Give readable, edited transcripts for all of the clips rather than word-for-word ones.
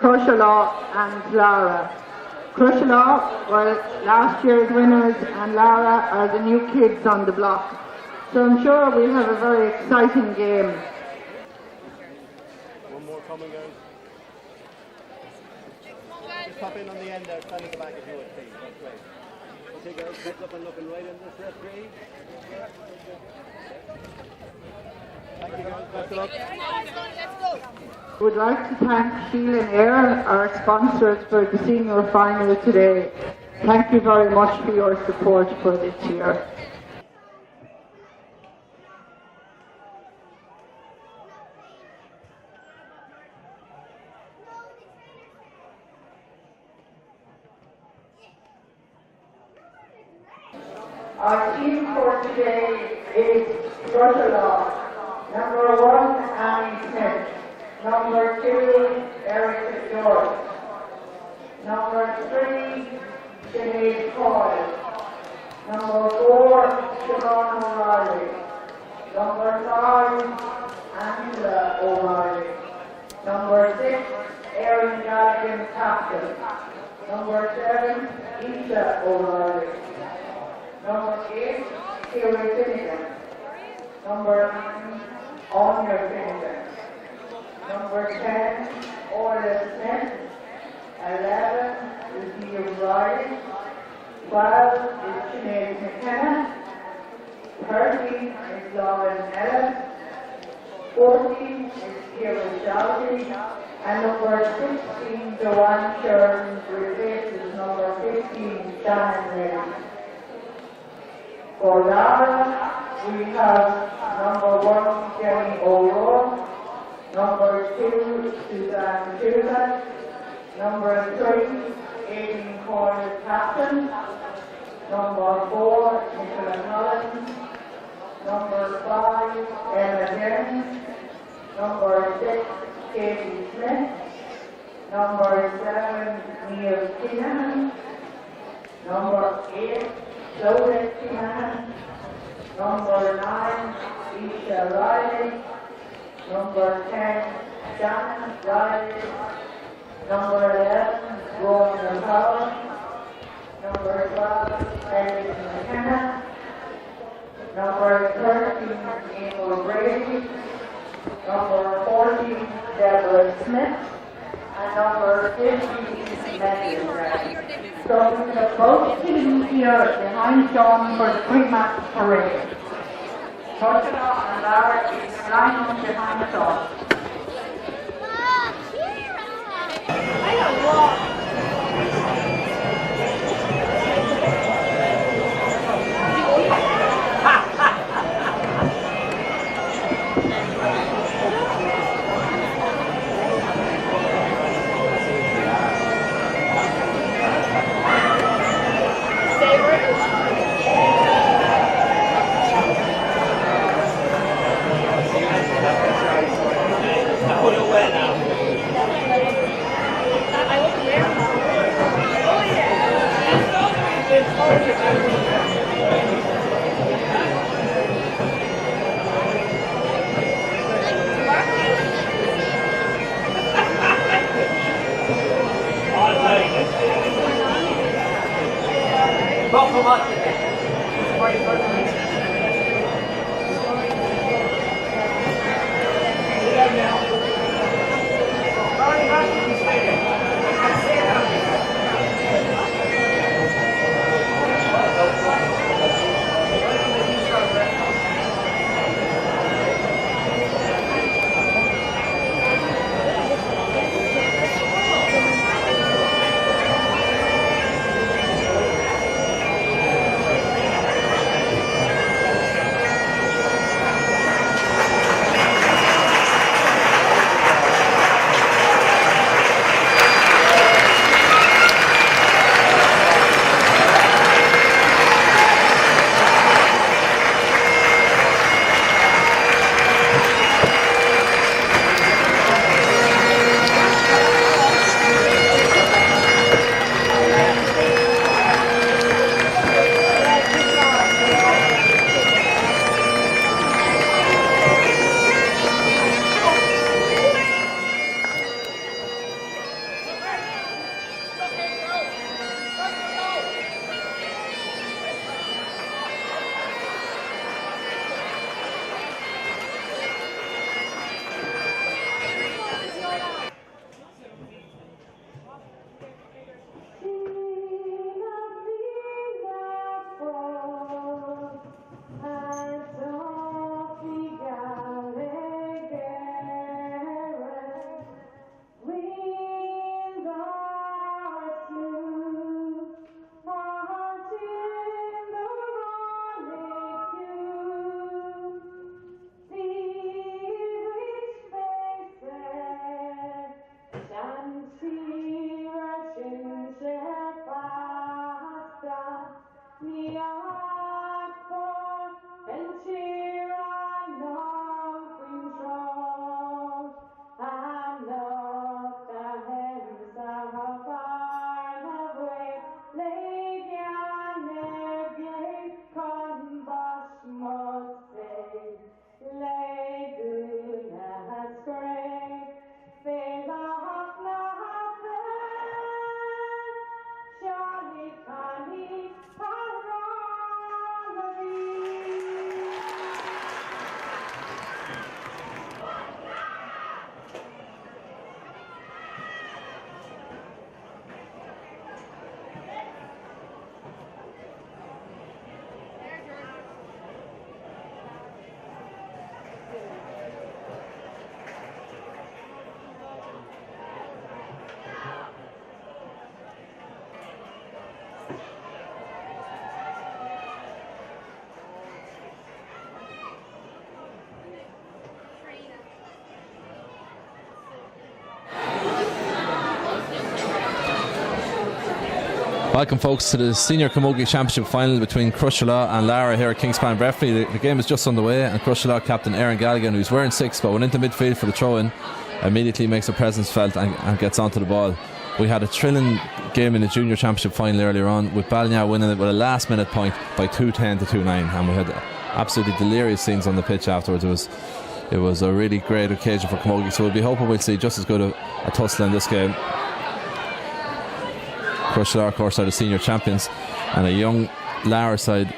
Crusherlaw and Lara. Crusherlaw were last year's winners and Lara are the new kids on the block. So I'm sure we'll have a very exciting game. One more coming, guys. Just pop in on the end there, stand at the back if you would, please. That's great. Okay, guys, heads up and looking right in this referee. Thank you, guys. Best of luck. Let's go. We'd like to thank Sheila and Air, our sponsors, for the senior final today. Thank you very much for your support for this year. Our team for today is Crusherlaw. Number 1, Annie Smith. Number 2, Erica George. Number 3, Sinead Coyle. Number 4, Siobhan O'Reilly. Number 5, Angela O'Reilly. Number 6, Erin Gallagher, captain. Number 7, Lisa O'Reilly. Number 8, Kira Finnegan. Number 9, Anya Finnegan. Number 10, Orla Smith. 11 is Neil Riley. 12 is Sinead McKenna. 13 is Lauren Ellis. 14 is Kira Shelby. And number 16, Joanne Sheridan, replaces number 15, Shannon Reddy. For Lara, we have number 1, Jenny O'Rourke, number 2, Suzanne Schuler, number 3, Aileen Coyle, captain, number 4, Nicola Collins, number 5, Emma Jennings, number 6, Katie Smith, number 7, Neil Keenan, number 8, Lola Keenan, number 9, Isha Riley, number 10, Shannon Riley, number 11, Rona Powell, number 12, Eric McKenna, number 13, Amy Brady, number 14, Deborah Smith, and number 15, Megan Gray. So we have both teams here behind John for the pre-match parade. Crusherlaw and Lara is lying behind John. I don't walk. I wasn't there. Welcome, folks, to the Senior Camogie Championship final between Crusherlaw and Lara here at Kingspan Breffni. The game is just underway, and Crusherlaw captain Aaron Galligan, who's wearing 6 but went into midfield for the throw-in, immediately makes a presence felt and gets onto the ball. We had a thrilling game in the Junior Championship final earlier on, with Ballinar winning it with a last-minute point by 2-10 to 2-9, and we had absolutely delirious scenes on the pitch afterwards. It was a really great occasion for Camogie, so we'll be hoping we'll see just as good a tussle in this game. Crusherlaw, of course, are the senior champions, and a young Lara side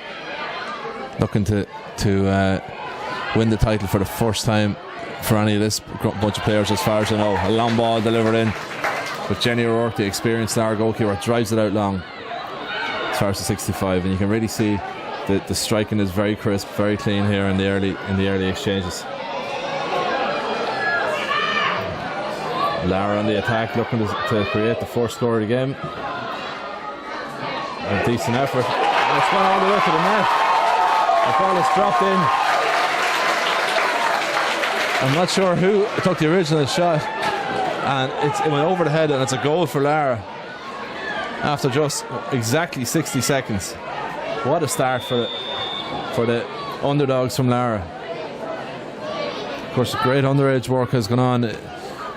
looking to win the title for the first time for any of this bunch of players, as far as I know. A long ball delivered in, but Jenny O'Rourke, the experienced Lara goalkeeper, drives it out long as far as the 65, and you can really see the striking is very crisp, very clean here in the early exchanges. Lara on the attack, looking to create the first score of the game. A decent effort. And it's gone all the way to the net. The ball is dropped in. I'm not sure who took the original shot, and it went over the head, and it's a goal for Lara after just exactly 60 seconds. What a start for the underdogs from Lara. Of course, great underage work has gone on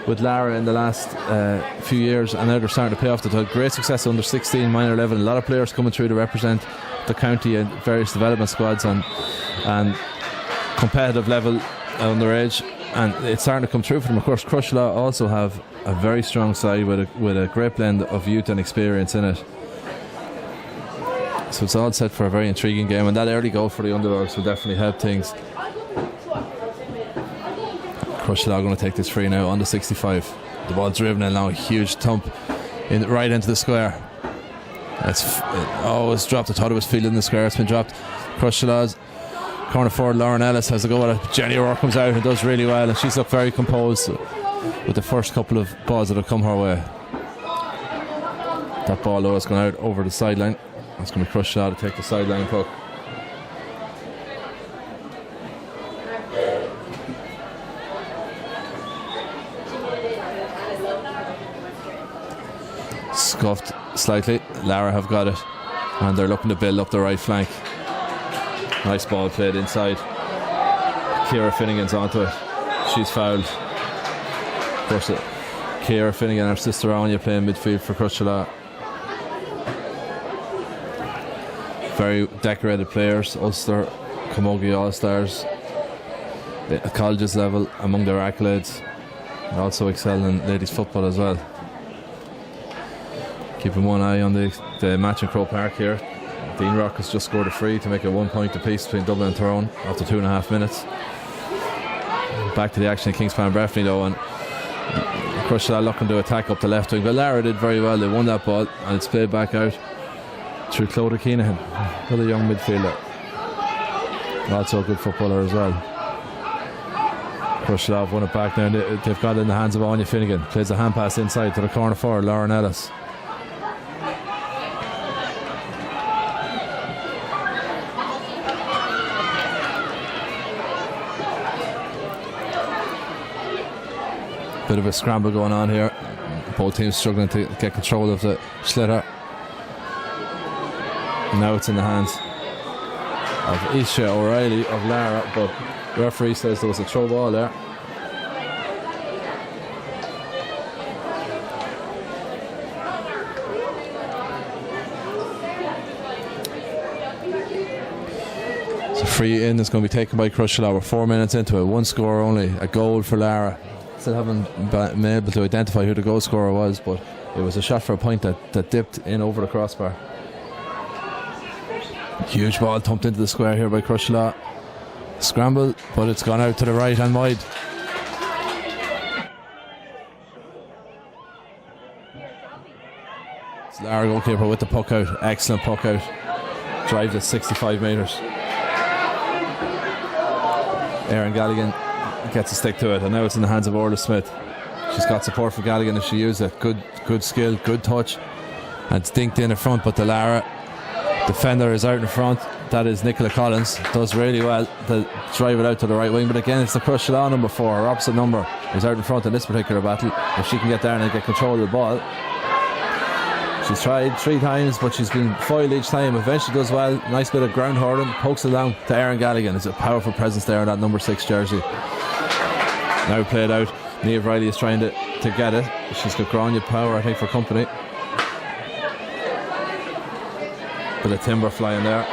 with Lara in the last few years, and now they're starting to pay off. They've had great success under 16, minor level. A lot of players coming through to represent the county in various development squads and competitive level underage, and it's starting to come through for them. Of course, Crusherlaw also have a very strong side with a great blend of youth and experience in it. So it's all set for a very intriguing game, and that early goal for the underdogs will definitely help things. Crusherlaw going to take this free now on the 65. The ball driven in now, a huge thump right into the square. It's dropped. I thought it was fielded in the square. It's been dropped. Crusherlaw's corner forward Lauren Ellis has to go at it. Jenny O'Rourke comes out and does really well, and she's looked very composed with the first couple of balls that have come her way. That ball though has gone out over the sideline. It's going to be Crusherlaw to take the sideline puck. Scuffed slightly. Lara have got it, and they're looking to build up the right flank. Nice ball played inside. Ciara Finnegan's onto it. She's fouled. Of course, Ciara Finnegan, her sister Anya, playing midfield for Crusherlaw. Very decorated players. Ulster Camogie All-Stars at colleges level among their accolades. They also excel in ladies football as well. Keeping one eye on the match in Croke Park here. Dean Rock has just scored a free to make it 1 point apiece between Dublin and Tyrone after 2.5 minutes. Back to the action in Kingspan Breffni though, and Crusherlaw looking to attack up the left wing, but Lara did very well. They won that ball, and it's played back out through Clodagh Keenahan, another young midfielder, also a good footballer as well. Crusherlaw have won it back now, and they've got it in the hands of Anya Finnegan. Plays a hand pass inside to the corner forward Lauren Ellis. Bit of a scramble going on here. Both teams struggling to get control of the sliotar. Now it's in the hands of Isha O'Reilly of Lara, but the referee says there was a throw ball there. So free in is going to be taken by Crusherlaw. We're 4 minutes into it. One score only, a goal for Lara. Still haven't been able to identify who the goal scorer was, but it was a shot for a point that dipped in over the crossbar. Huge ball thumped into the square here by Crusherlaw. Scramble, but it's gone out to the right and wide. It's Lara goalkeeper with the puck out. Excellent puck out. Drives at 65 metres. Aaron Galligan gets a stick to it, and now it's in the hands of Orla Smith. She's got support for Galligan if she uses it. Good skill, good touch, and it's dinked in front, but the Lara defender is out in front. That is Nicola Collins. Does really well to drive it out to the right wing, but again it's the Crusherlaw number 4, her opposite number, who's out in front in this particular battle. If she can get down and get control of the ball, She's tried 3 times, but she's been foiled each time. Eventually does well. Nice bit of ground hurling. Pokes it down to Erin Galligan. It's a powerful presence there in that number 6 jersey. Now played out. Niamh Riley is trying to get it. She's got Grania power, I think, for company. Bit of timber flying there.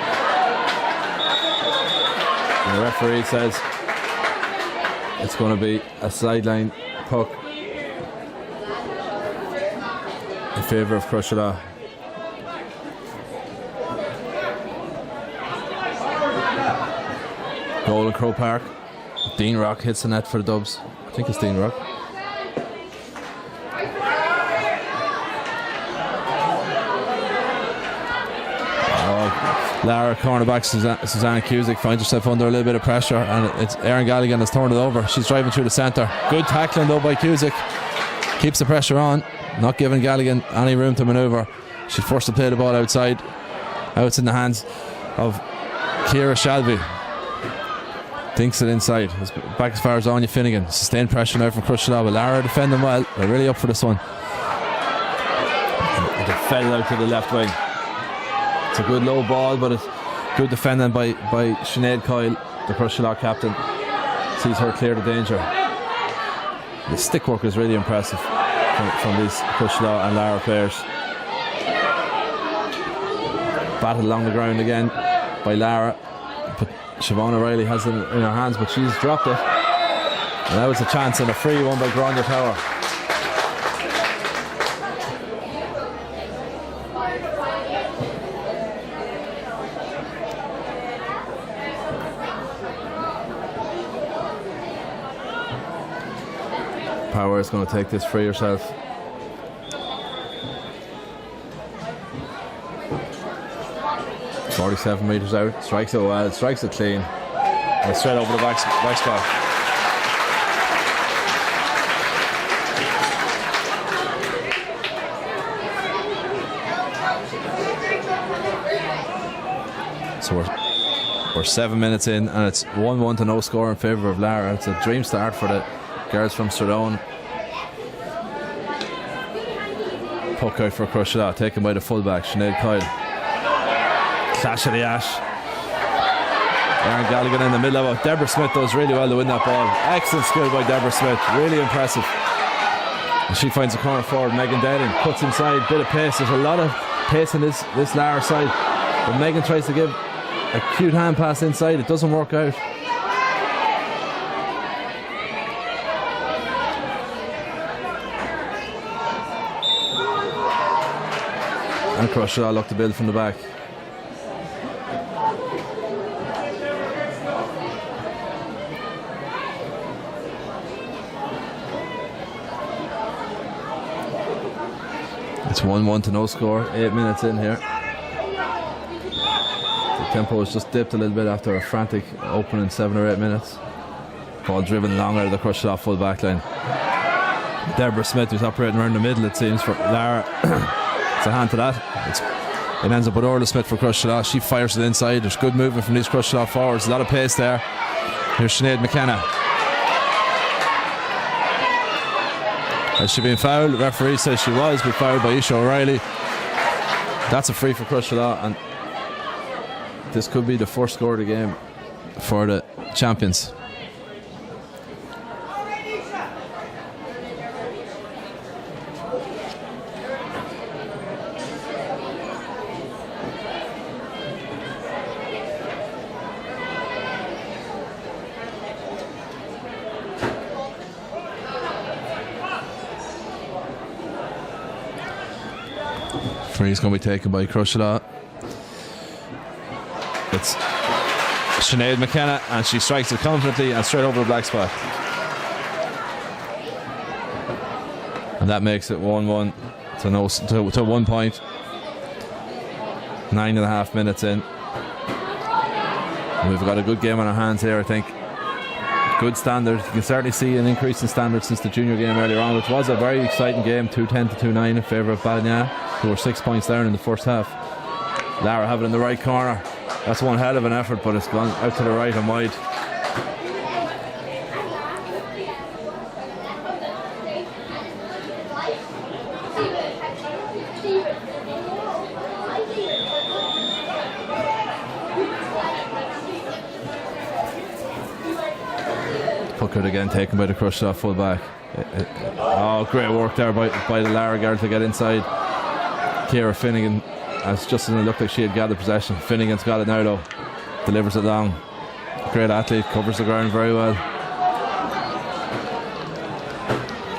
And the referee says it's going to be a sideline puck in favour of Crusherlaw. Goal in Crow Park. Dean Rock hits the net for the Dubs. I think it's Dean Rock. Lara, cornerback Susanna Cusick finds herself under a little bit of pressure, and it's Erin Galligan that's turned it over. She's driving through the centre. Good tackling though by Cusick. Keeps the pressure on, not giving Galligan any room to manoeuvre. She's forced to play the ball outside. Now it's in the hands of Ciara Shelby. Dinks it inside. It's back as far as Anya Finnegan. Sustained pressure now from Crusherlaw, but Lara defending well. They're really up for this one. And they fell out to the left wing. It's a good low ball, but it's good defending by Sinead Coyle, the Crusherlaw captain. Sees her clear the danger. The stick work is really impressive from these Crusherlaw and Lara players. Batted along the ground again by Lara, but Siobhan O'Reilly has it in her hands, but she's dropped it. And now it's a chance and a free one by Grania Tower. Power is going to take this free herself. It's 47 metres out. Strikes it well. Strikes it clean. And straight over the back spot. So we're 7 minutes in, and it's 1-1 to no score in favour of Lara. It's a dream start for the girls from Stradone. Puck out for Crusherlaw, taken by the fullback Sinead Coyle. Clash of the ash. Erin Galligan in the middle of it. Deborah Smith does really well to win that ball. Excellent skill by Deborah Smith, really impressive. And she finds a corner forward, Megan Deading, cuts inside, bit of pace. There's a lot of pace in this Lara side, but Megan tries to give a cute hand pass inside. It doesn't work out. And Crusherlaw look to build from the back. It's 1-1 to no score, 8 minutes in here. The tempo has just dipped a little bit after a frantic opening 7 or 8 minutes. Ball driven long out of the Crusherlaw full back line. Deborah Smith, who's operating around the middle, it seems, for Lara. It's a hand to that. It ends up with Orla Smith for Crusherlaw. She fires it inside. There's good movement from these Crusherlaw forwards. A lot of pace there. Here's Sinead McKenna. Has she been fouled? The referee says she was, but fouled by Isha O'Reilly. That's a free for Crusherlaw, and this could be the first score of the game for the champions. Free's going to be taken by Crusherlaw. It's Sinead McKenna, and she strikes it confidently and straight over the black spot. And that makes it 1-1 to 1 point. 9.5 minutes in. And we've got a good game on our hands here, I think. Good standard. You can certainly see an increase in standard since the junior game earlier on, which was a very exciting game, 2-10 to 2-9 in favour of Ballina, who were 6 points down in the first half. Lara have it in the right corner. That's one hell of an effort, but it's gone out to the right and wide. Puck out again, taken by the Crushed full back. Oh, great work there by the Lara girl to get inside. Ciara Finnegan, as just as it looked like she had gathered possession. Finnegan's got it now though. Delivers it long. Great athlete, covers the ground very well.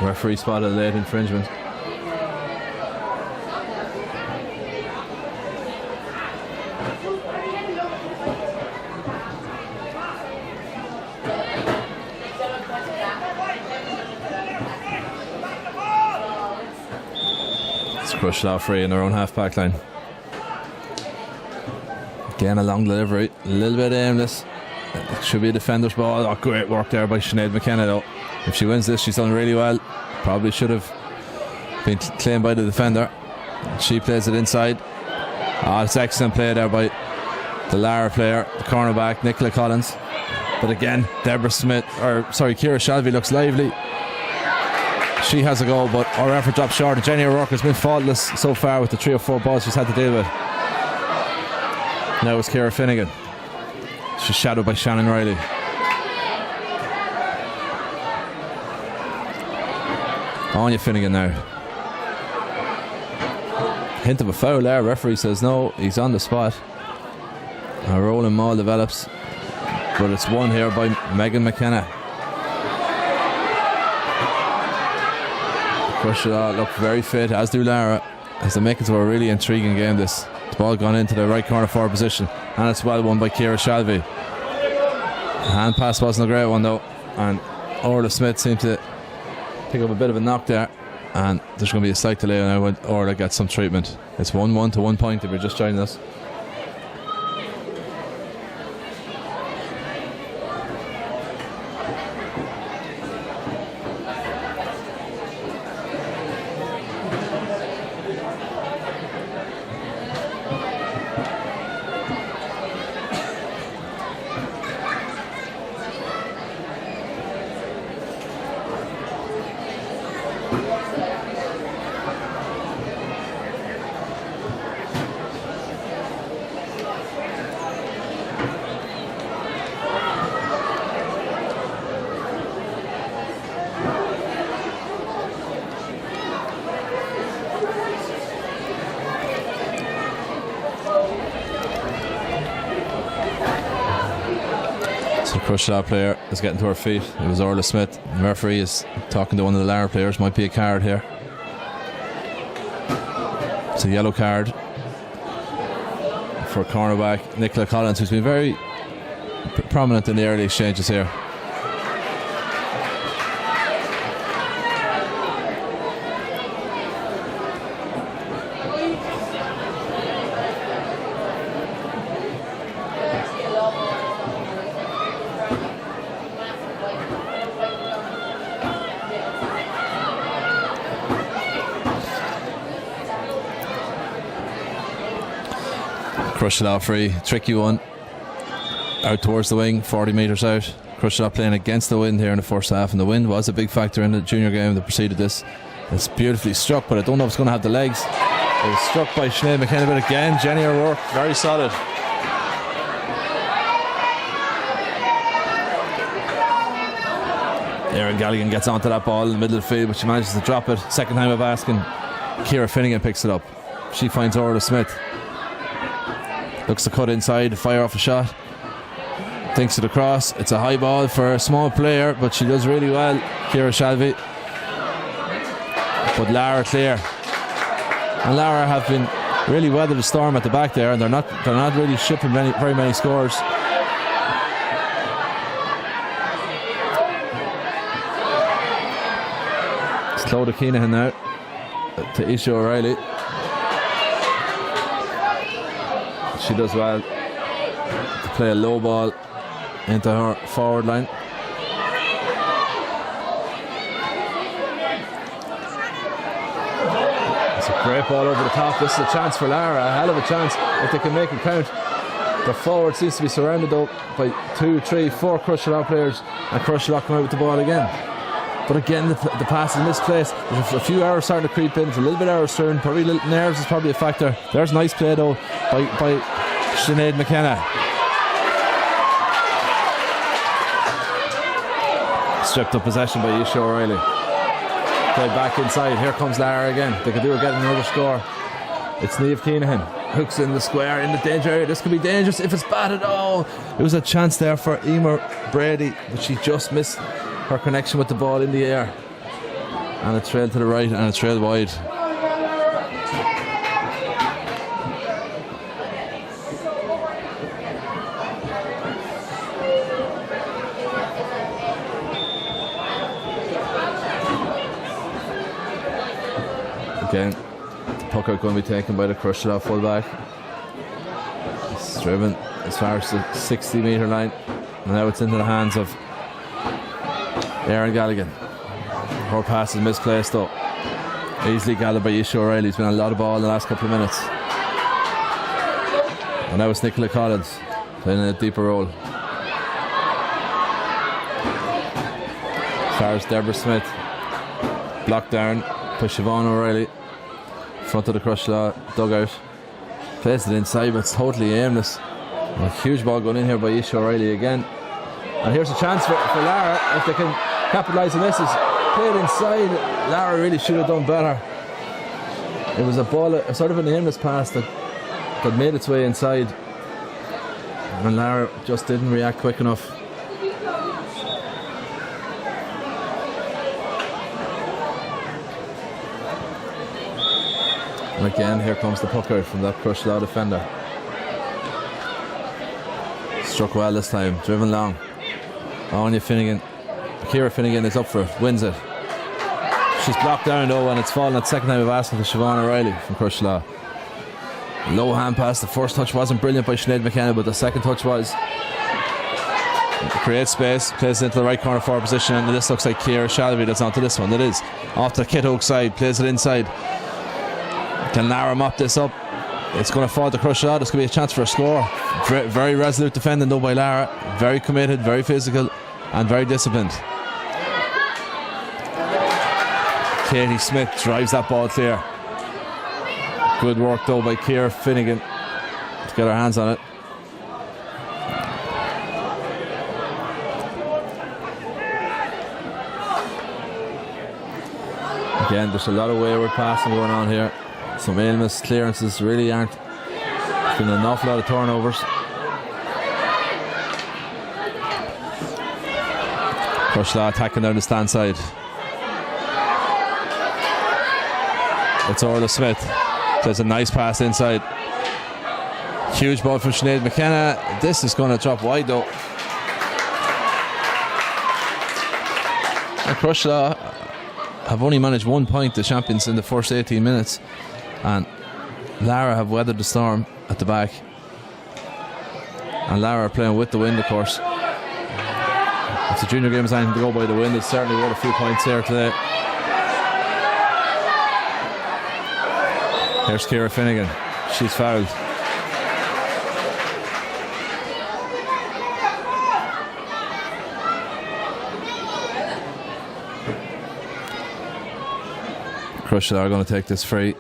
Referee spotted a late infringement. It's crushed off free in their own half-back line. Again, a long delivery, a little bit aimless. It should be a defender's ball. Oh, great work there by Sinead McKenna though. If she wins this, she's done really well. Probably should have been claimed by the defender. She plays it inside. Oh, it's excellent play there by the Lara player, the cornerback, Nicola Collins. But again, Ciara Shalvey looks lively. She has a goal, but her effort drops short. Jenny O'Rourke has been faultless so far with the 3 or 4 balls she's had to deal with. Now it's Ciara Finnegan. She's shadowed by Shannon Riley. On you, Finnegan now. Hint of a foul there. Referee says no, he's on the spot. A rolling maul develops, but it's won here by Megan McKenna. Crushed look very fit, as do Lara, as they make it to a really intriguing game. This ball gone into the right corner forward position, and it's well won by Ciara Shalvey. Hand pass wasn't a great one though, and Orla Smith seemed to pick up a bit of a knock there, and there's going to be a slight delay now when Orla gets some treatment. It's 1-1 to 1 point if you're just joining us. Crushed player is getting to her feet. It was Orla Smith. The referee is talking to one of the Lara players. Might be a card here. It's a yellow card for cornerback Nicola Collins, who's been very prominent in the early exchanges here. Crushed free, tricky one. Out towards the wing, 40 metres out. Crushed playing against the wind here in the first half, and the wind was a big factor in the junior game that preceded this. It's beautifully struck, but I don't know if it's going to have the legs. It was struck by Sinead McKenna, but again, Jenny O'Rourke, very solid. Erin Galligan gets onto that ball in the middle of the field, but she manages to drop it. Second time of asking, Ciara Finnegan picks it up. She finds Orla Smith. Looks to cut inside, fire off a shot. Thinks it across. It's a high ball for a small player, but she does really well, Ciara Shalvey. But Lara clear. And Lara have been really weathered the storm at the back there, and they're not really shipping very many scores. It's Clodagh Keenahan now to Isha O'Reilly. She does well to play a low ball into her forward line. It's a great ball over the top. This is a chance for Lara, a hell of a chance if they can make it count. The forward seems to be surrounded though by 2, 3, 4 Crushed players, and Crushed come out with the ball again. But again, the pass is misplaced. There's a few errors starting to creep in. It's a little bit errors turn. Probably little nerves is probably a factor. There's nice play though by Sinead McKenna. Stripped up possession by Isha O'Reilly. Played back inside. Here comes Lara again. They could do with getting another score. It's Niamh Keenahan. Hooks in the square in the danger area. This could be dangerous if it's batted. Oh, it was a chance there for Emer Brady, but she just missed her connection with the ball in the air. And a trail to the right and a trail wide. Again, puck out going to be taken by the Crusher fullback. It's driven as far as the 60-metre line, and now it's into the hands of Erin Galligan. Her pass is misplaced though. Easily gathered by Isha O'Reilly. He's been on a lot of ball in the last couple of minutes. And now it's Nicola Collins playing in a deeper role. As far as Deborah Smith, blocked down by Siobhan O'Reilly. Front of the Crushlaw dugout. Plays it inside, but it's totally aimless. A huge ball going in here by Isha O'Reilly again. And here's a chance for Lara if they can capitalise on this. It's played inside. Lara really should have done better. It was a ball, sort of an aimless pass that made its way inside. And Lara just didn't react quick enough. And again, here comes the puck out from that Crushlaw defender. Struck well this time, driven long. Anya Finnegan, Ciara Finnegan is up for it, wins it. She's blocked down though, and it's fallen at second time of asking for Siobhan O'Reilly from Crushlaw. Low hand pass, the first touch wasn't brilliant by Sinead McKenna, but the second touch was. Creates space, plays it into the right corner forward position, and this looks like Ciara Shalvey that's onto this one. It is. Off to Kit Oak side, plays it inside. Can Lara mop this up? It's going to fall to Crushlaw. There's going to be a chance for a score. Very resolute defending though by Lara. Very committed, very physical, and very disciplined. Katie Smith drives that ball clear. Good work though by Ciara Finnegan to get her hands on it. Again, there's a lot of wayward passing going on here. Some aimless clearances really aren't. There's been an awful lot of turnovers. Crushlaw attacking down the stand side. It's Orla Smith. There's a nice pass inside. Huge ball from Sinead McKenna. This is going to drop wide though. And Crushlaw have only managed 1 point, the champions, in the first 18 minutes. And Lara have weathered the storm at the back. And Lara are playing with the wind, of course. If the junior game is anything to go by the wind, it's certainly worth a few points here today. Here's Ciara Finnegan. She's fouled. Crusher are going to take this free.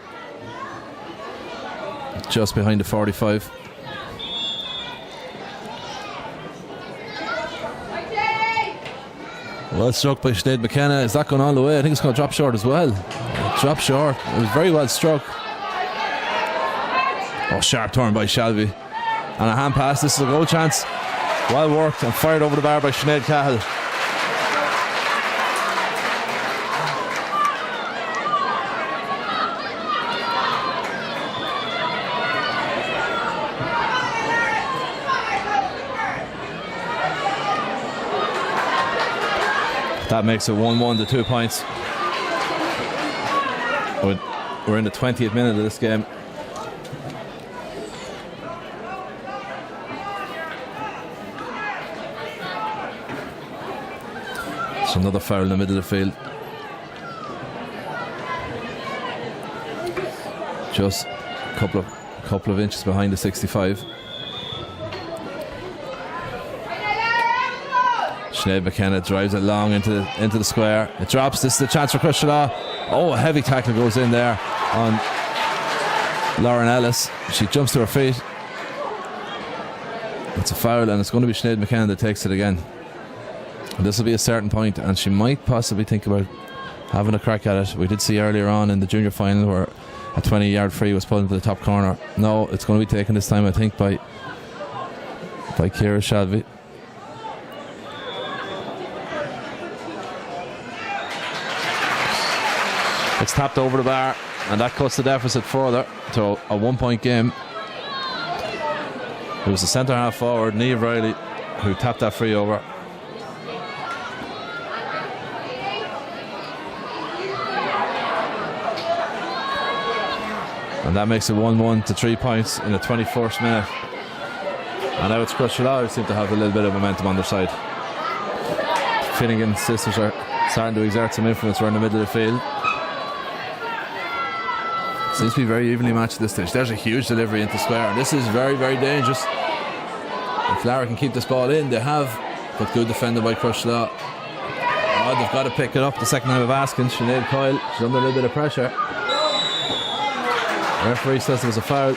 Just behind the 45. Well struck by Sinead McKenna. Is that going all the way? I think it's going to drop short as well. Drop short. It was very well struck. Oh, sharp turn by Shalvey. And a hand pass. This is a goal chance. Well worked and fired over the bar by Sinead Cahill. That makes it 1-1 to 2 points. We're in the 20th minute of this game. It's another foul in the middle of the field. Just a couple of inches behind the 65. Sinead McKenna drives it long into the square. It drops. This is the chance for Crushlaw. Oh, a heavy tackle goes in there on Lauren Ellis. She jumps to her feet. It's a foul, and it's going to be Sinead McKenna that takes it again. This will be a certain point, and she might possibly think about having a crack at it. We did see earlier on in the junior final where a 20-yard free was put into the top corner. No, it's going to be taken this time, I think, by Ciara Shalvey. It's tapped over the bar, and that cuts the deficit further to a 1-point game. It was the centre half forward, Niamh Riley, who tapped that free over. And that makes it 1-1 to 3 points in the 21st minute. And now it's Crusher who seem to have a little bit of momentum on their side. Finnegan's sisters are starting to exert some influence around the middle of the field. It seems to be very evenly matched at this stage. There's a huge delivery into square, and this is very, very dangerous. If Lara can keep this ball in, they have, but good defended by Crusher. Oh, they've got to pick it up the second time of asking. Sinead Coyle, she's under a little bit of pressure. The referee says there was a foul.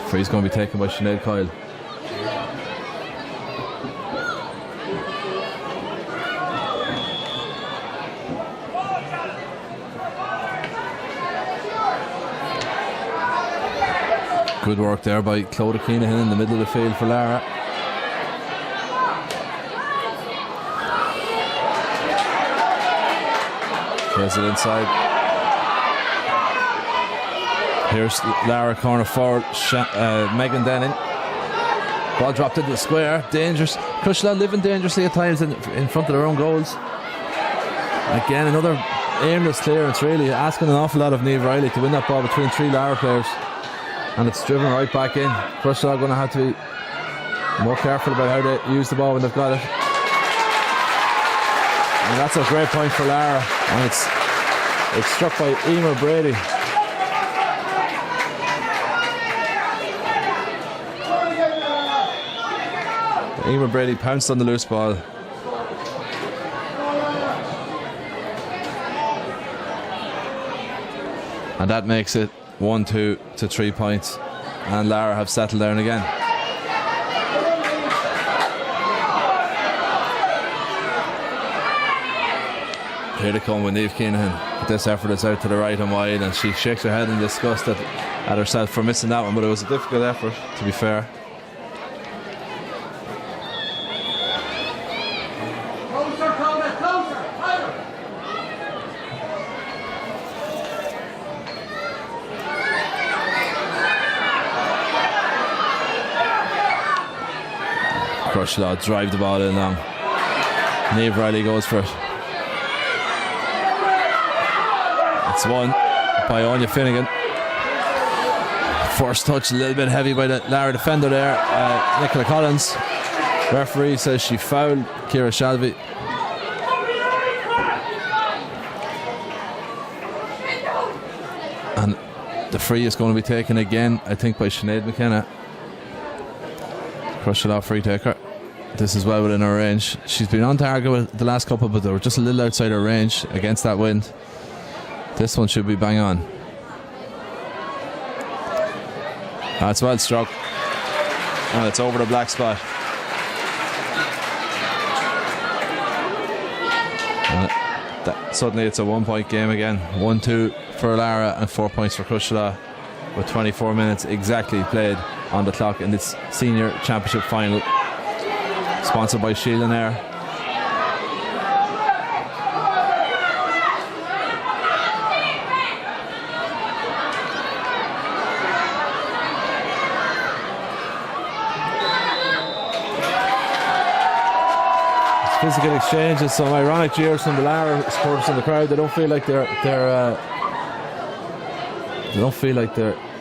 Free's going to be taken by Sinead Coyle. Good work there by Clodagh Keenahan in the middle of the field for Lara. Plays it inside. Here's Lara corner forward, Megan Denning. Ball dropped into the square, dangerous. Crusher living dangerously at times in front of their own goals. Again, another aimless clearance, really, asking an awful lot of Niamh Riley to win that ball between 3 Lara players. And it's driven right back in. Crusher are going to have to be more careful about how they use the ball when they've got it. And that's a great point for Lara. And it's struck by Emer Brady. Emer Brady pounced on the loose ball. And that makes it 1-2 to 3 points. And Lara have settled down again. Here they come with Niamh Keenahan. This effort is out to the right and wide, and she shakes her head in disgust at herself for missing that one, but it was a difficult effort, to be fair. Crusher drive the ball in long. Niamh Riley goes for it. It's won by Anya Finnegan. First touch a little bit heavy by the Lara defender there, Nicola Collins. Referee says she fouled Ciara Shalvey. And the free is going to be taken again, I think, by Sinead McKenna. Crusher free taker. This is well within her range. She's been on target with the last couple, but they were just a little outside her range against that wind. This one should be bang on. That's well struck. And it's over the black spot. Suddenly it's a 1-point game again. 1-2 for Lara and 4 points for Crusher, with 24 minutes exactly played on the clock in this senior championship final, sponsored by Shield and Air. Physical exchanges, some ironic jeers from the Lara supporters in the crowd. They don't feel like they're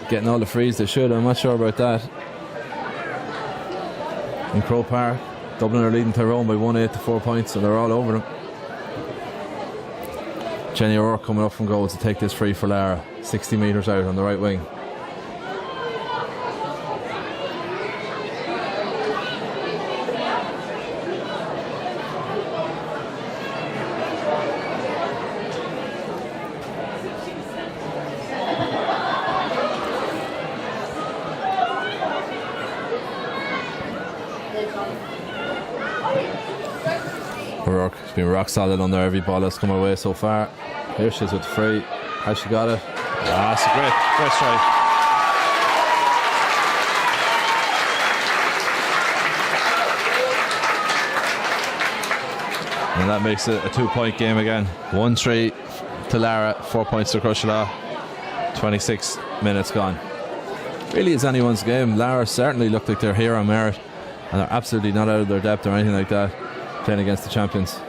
getting all the frees they should. I'm not sure about that. In Croke Park, Dublin are leading Tyrone by 1-8 to 4 points, and they're all over them. Jenny O'Rourke coming up from goal to take this free for Lara, 60 metres out on the right wing. O'Rourke's been rock solid under every ball that's come her way so far. Here she is with the free. Has she got it? Ah, it's a great strike. And that makes it a 2-point game again. 1-3 to Lara, 4 points to Crushlaw. 26 minutes gone. Really is anyone's game. Lara certainly looked like they're here on merit, and they're absolutely not out of their depth or anything like that, playing against the champions.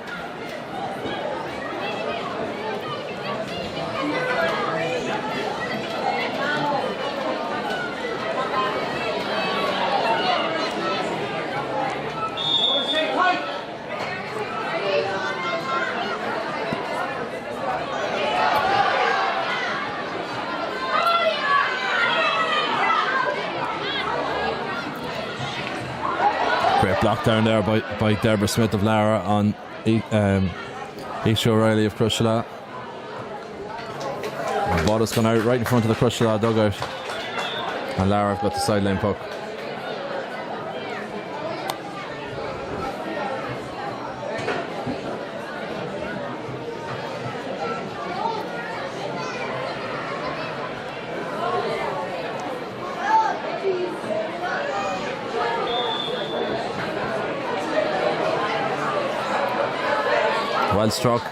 Block down there by Deborah Smith of Lara on Isha O'Reilly of Crushlaw. The ball has gone out right in front of the Crushlaw dugout, and Lara have got the sideline puck. Well struck,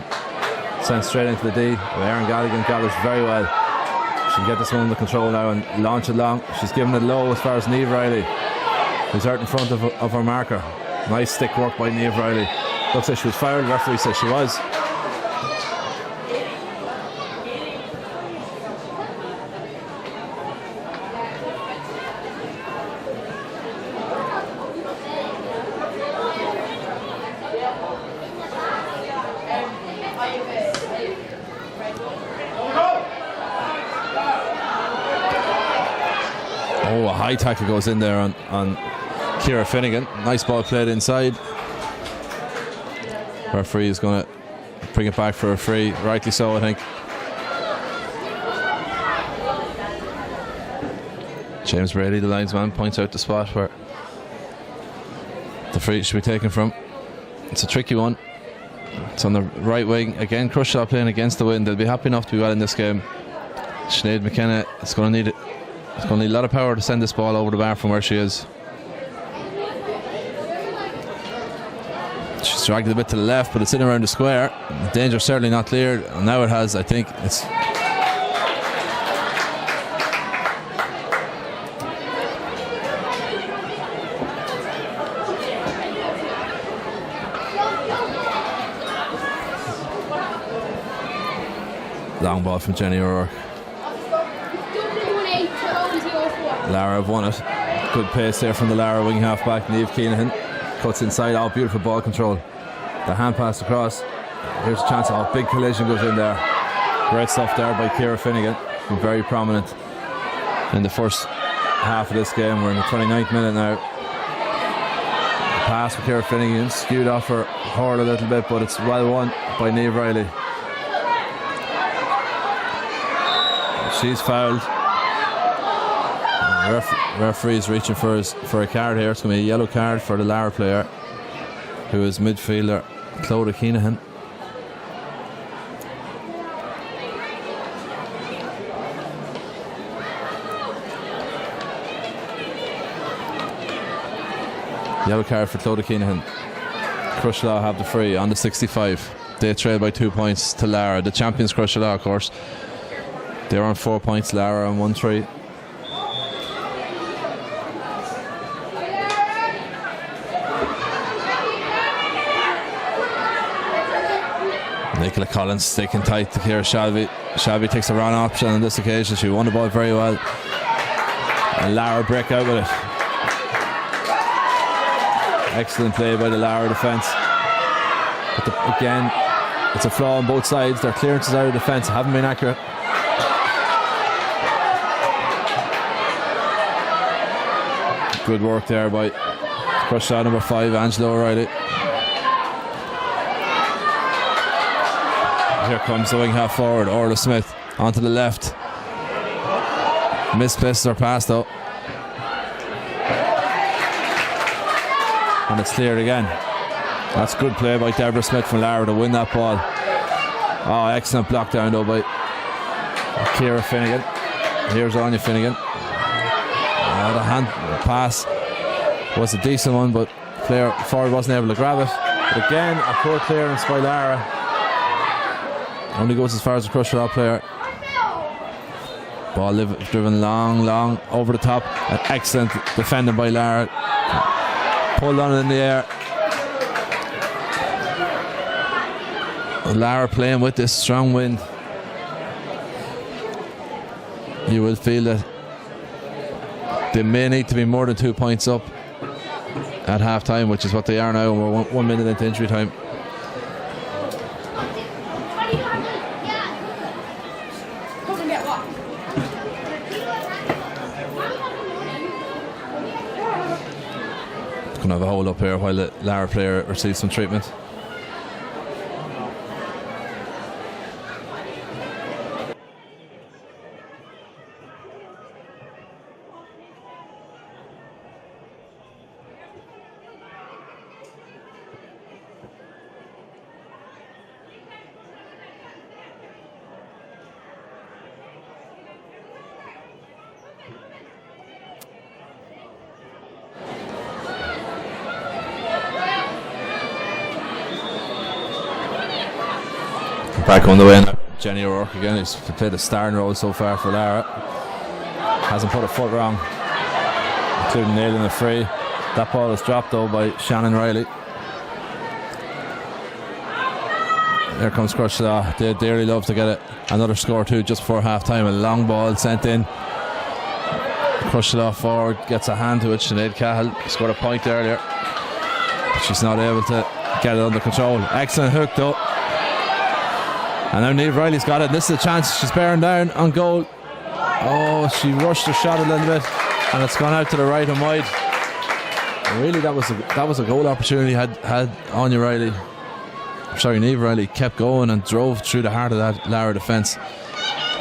sent straight into the D. Erin Galligan gathers very well. She can get this one under control now and launch it long. She's given it low as far as Niamh Riley, who's out in front of her marker. Nice stick work by Niamh Riley. Looks like she was fouled. The referee says she was. Oh, a high tackle goes in there on Ciara Finnegan. Nice ball played inside. Referee is going to bring it back for a free. Rightly so, I think. James Brady, the linesman, points out the spot where the free should be taken from. It's a tricky one. It's on the right wing. Again, Crushlaw playing against the wind. They'll be happy enough to be well in this game. Sinead McKenna is going to need it. It's going to need a lot of power to send this ball over the bar from where she is. She's dragged it a bit to the left, but it's in around the square. The danger certainly not cleared, and now it has. I think it's long ball from Jenny O'Rourke. Lara have won it. Good pace there from the Lara wing half back. Niamh Keenahan cuts inside. Oh, beautiful ball control. The hand pass across. Here's a chance. Oh, big collision goes in there. Great stuff there by Ciara Finnegan. Been very prominent in the first half of this game. We're in the 29th minute now. The pass for Ciara Finnegan skewed off her hurl a little bit, but it's well won by Niamh Riley. She's fouled. Referee is reaching for a card here. It's going to be a yellow card for the Lara player, who is midfielder Clodagh Keenahan. Yellow card for Clodagh Keenahan. Crushlaw have the free on the 65. They trail by 2 points to Lara. The champions Crushlaw, of course. They're on 4 points. Lara on 1-3. Nicola Collins sticking tight to Ciara Shelby. Shelby takes the wrong option on this occasion. She won the ball very well, and Lara break out with it. Excellent play by the Lara defence. But again, it's a flaw on both sides. Their clearances out of defence haven't been accurate. Good work there by Crushlaw number 5, Angela O'Reilly. Here comes the wing half forward, Orla Smith onto the left. Misplaced her pass though, and it's cleared again. That's good play by Deborah Smith from Lara to win that ball. Oh, excellent block down though by Ciara Finnegan. Here's Anya Finnegan. The hand pass was a decent one, but player forward wasn't able to grab it. But again, a poor clearance by Lara. Only goes as far as the Crusher player. Ball driven long over the top. An excellent defending by Lara. Pulled on it in the air. Lara playing with this strong wind. You will feel that they may need to be more than 2 points up at half time, which is what they are now. We're 1 minute into injury time. Gonna have a hold up here while the Lara player receives some treatment. Back on the way now. Jenny O'Rourke again, who's played a starring role so far for Lara. Hasn't put a foot wrong, including nailing a free. That ball is dropped though by Shannon Riley. There comes Crutchlow. They dearly love to get another score too just before half time. A long ball sent in. Crutchlow forward, gets a hand to it. Sinead Cahill scored a point earlier, but she's not able to get it under control. Excellent hook though. And now Niamh Riley's got it. This is a chance. She's bearing down on goal. Oh, she rushed her shot a little bit, and it's gone out to the right and wide. And really, that was a goal opportunity. Had Niamh Riley kept going and drove through the heart of that Lara defence.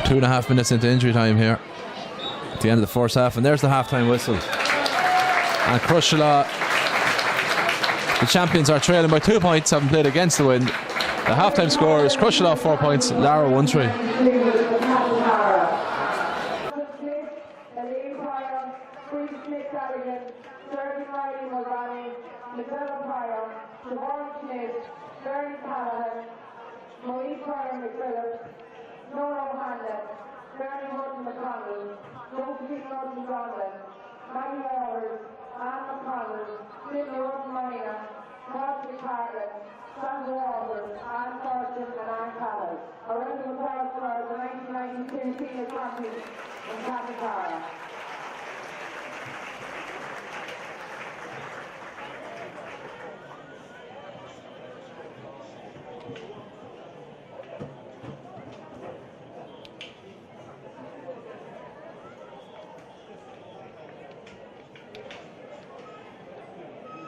2.5 minutes into injury time here at the end of the first half, and there's the half-time whistle. And Crutchlow, the champions, are trailing by 2 points, having played against the wind. The half-time score is Crutchlow 4 points, Lara 1-3. Sandra Walters, Anne Fortune and Anne Cavan. A round of applause for the 1992 senior champions in Cavan.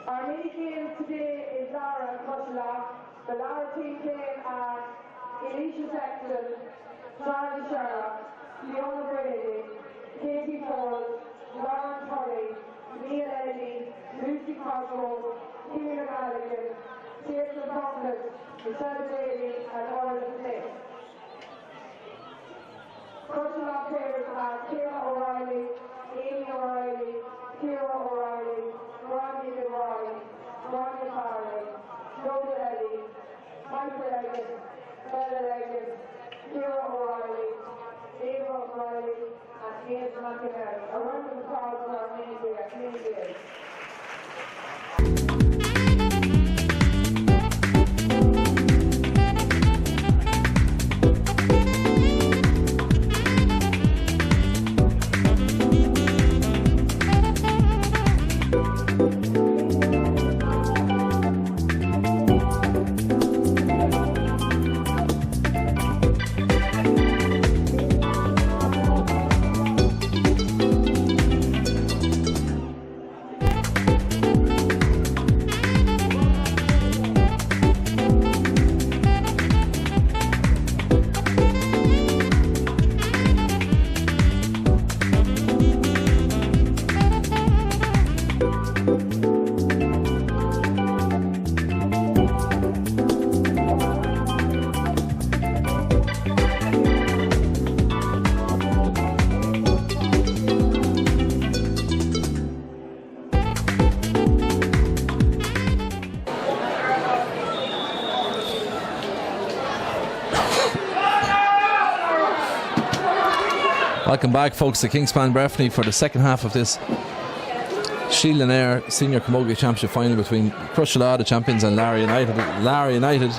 Our main game today is Lara and Crutchlow. The Lara team came as Alicia Sexton, Charlie Sherlock, Fiona Brady, Katie Ford, Lauren Tully, Neil Eddy, Lucy Cosgrove, Kieran Gallagher, Jason Thompson, Michelle Brady, and Laura Smith. Crutchlow players are Kayla O'Reilly, Amy O'Reilly, Ciara O'Reilly, Rodney DeVry, Rodney Farley, Rhoda Eddy, Michael Leggett, Bella Leggett, Ciara O'Reilly, Ava O'Reilly, and James McInerney. A round of applause for our main players. Welcome back, folks, to Kingspan Breffni for the second half of this Shield and Air Senior Camogie Championship final between Crushala, the champions, and Larry United. Larry United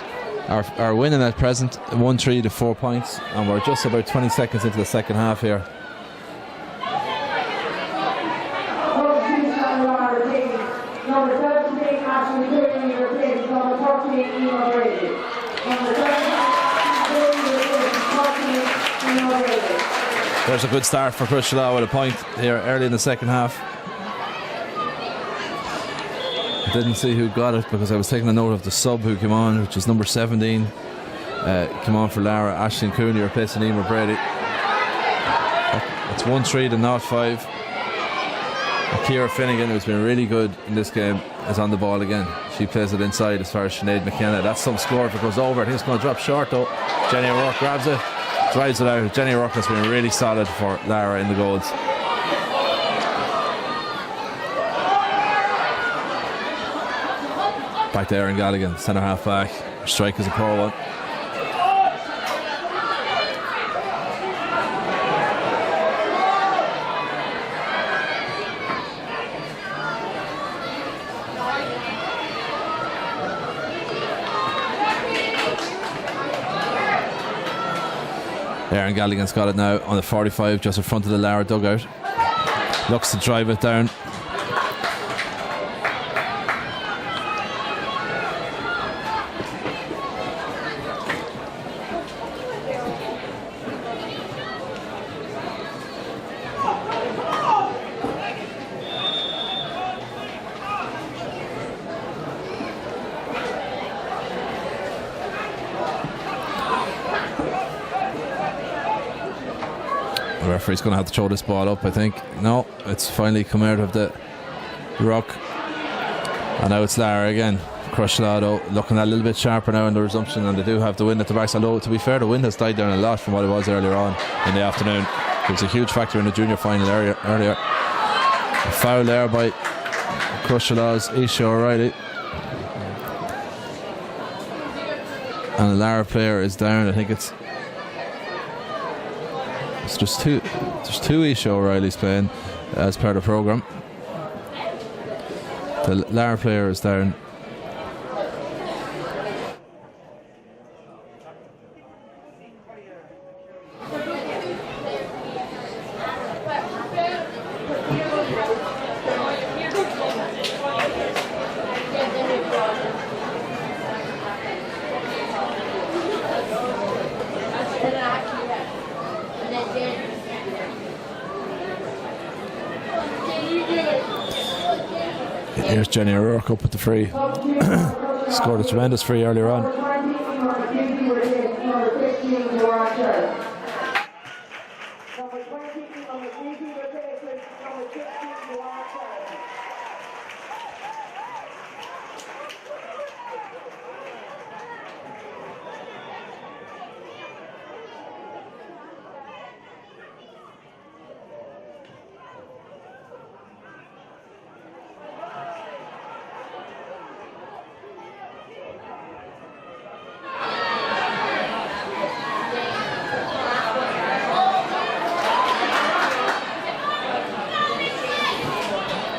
are winning at present 1-3 to 4 points, and we're just about 20 seconds into the second half here. Number 17, Ashley Cleary, replaces number 13, Ema Brady. Number 17, Ema Brady. There's a good start for Crushala with a point here early in the second half. I didn't see who got it because I was taking a note of the sub who came on, which is number 17. Came on for Lara, Ashton Cooney replacing Emer Brady. It's 1-3 to 0-5. Ciara Finnegan, who's been really good in this game, is on the ball again. She plays it inside as far as Sinead McKenna. That's some score if it goes over. I think it's going to drop short though. Jenny O'Rourke grabs it, drives it out. Jenny O'Rourke has been really solid for Lara in the goals. Back to Erin Galligan, centre half back. Her strike is a poor one. Erin Galligan's got it now on the 45, just in front of the Lara dugout. Looks to drive it down. The referee's going to have to throw this ball up, I think. No, it's finally come out of the ruck. And now it's Lara again. Crushala looking a little bit sharper now in the resumption, and they do have the wind at the back. Although, to be fair, the wind has died down a lot from what it was earlier on in the afternoon. It was a huge factor in the junior final earlier. A foul there by Crushala's Isha O'Reilly. And the Lara player is down. I think it's just two. There's two Isha O'Reillys playing as part of the programme. The Lara player is down. Here's Jenny O'Rourke up with the free. Scored a tremendous free earlier on.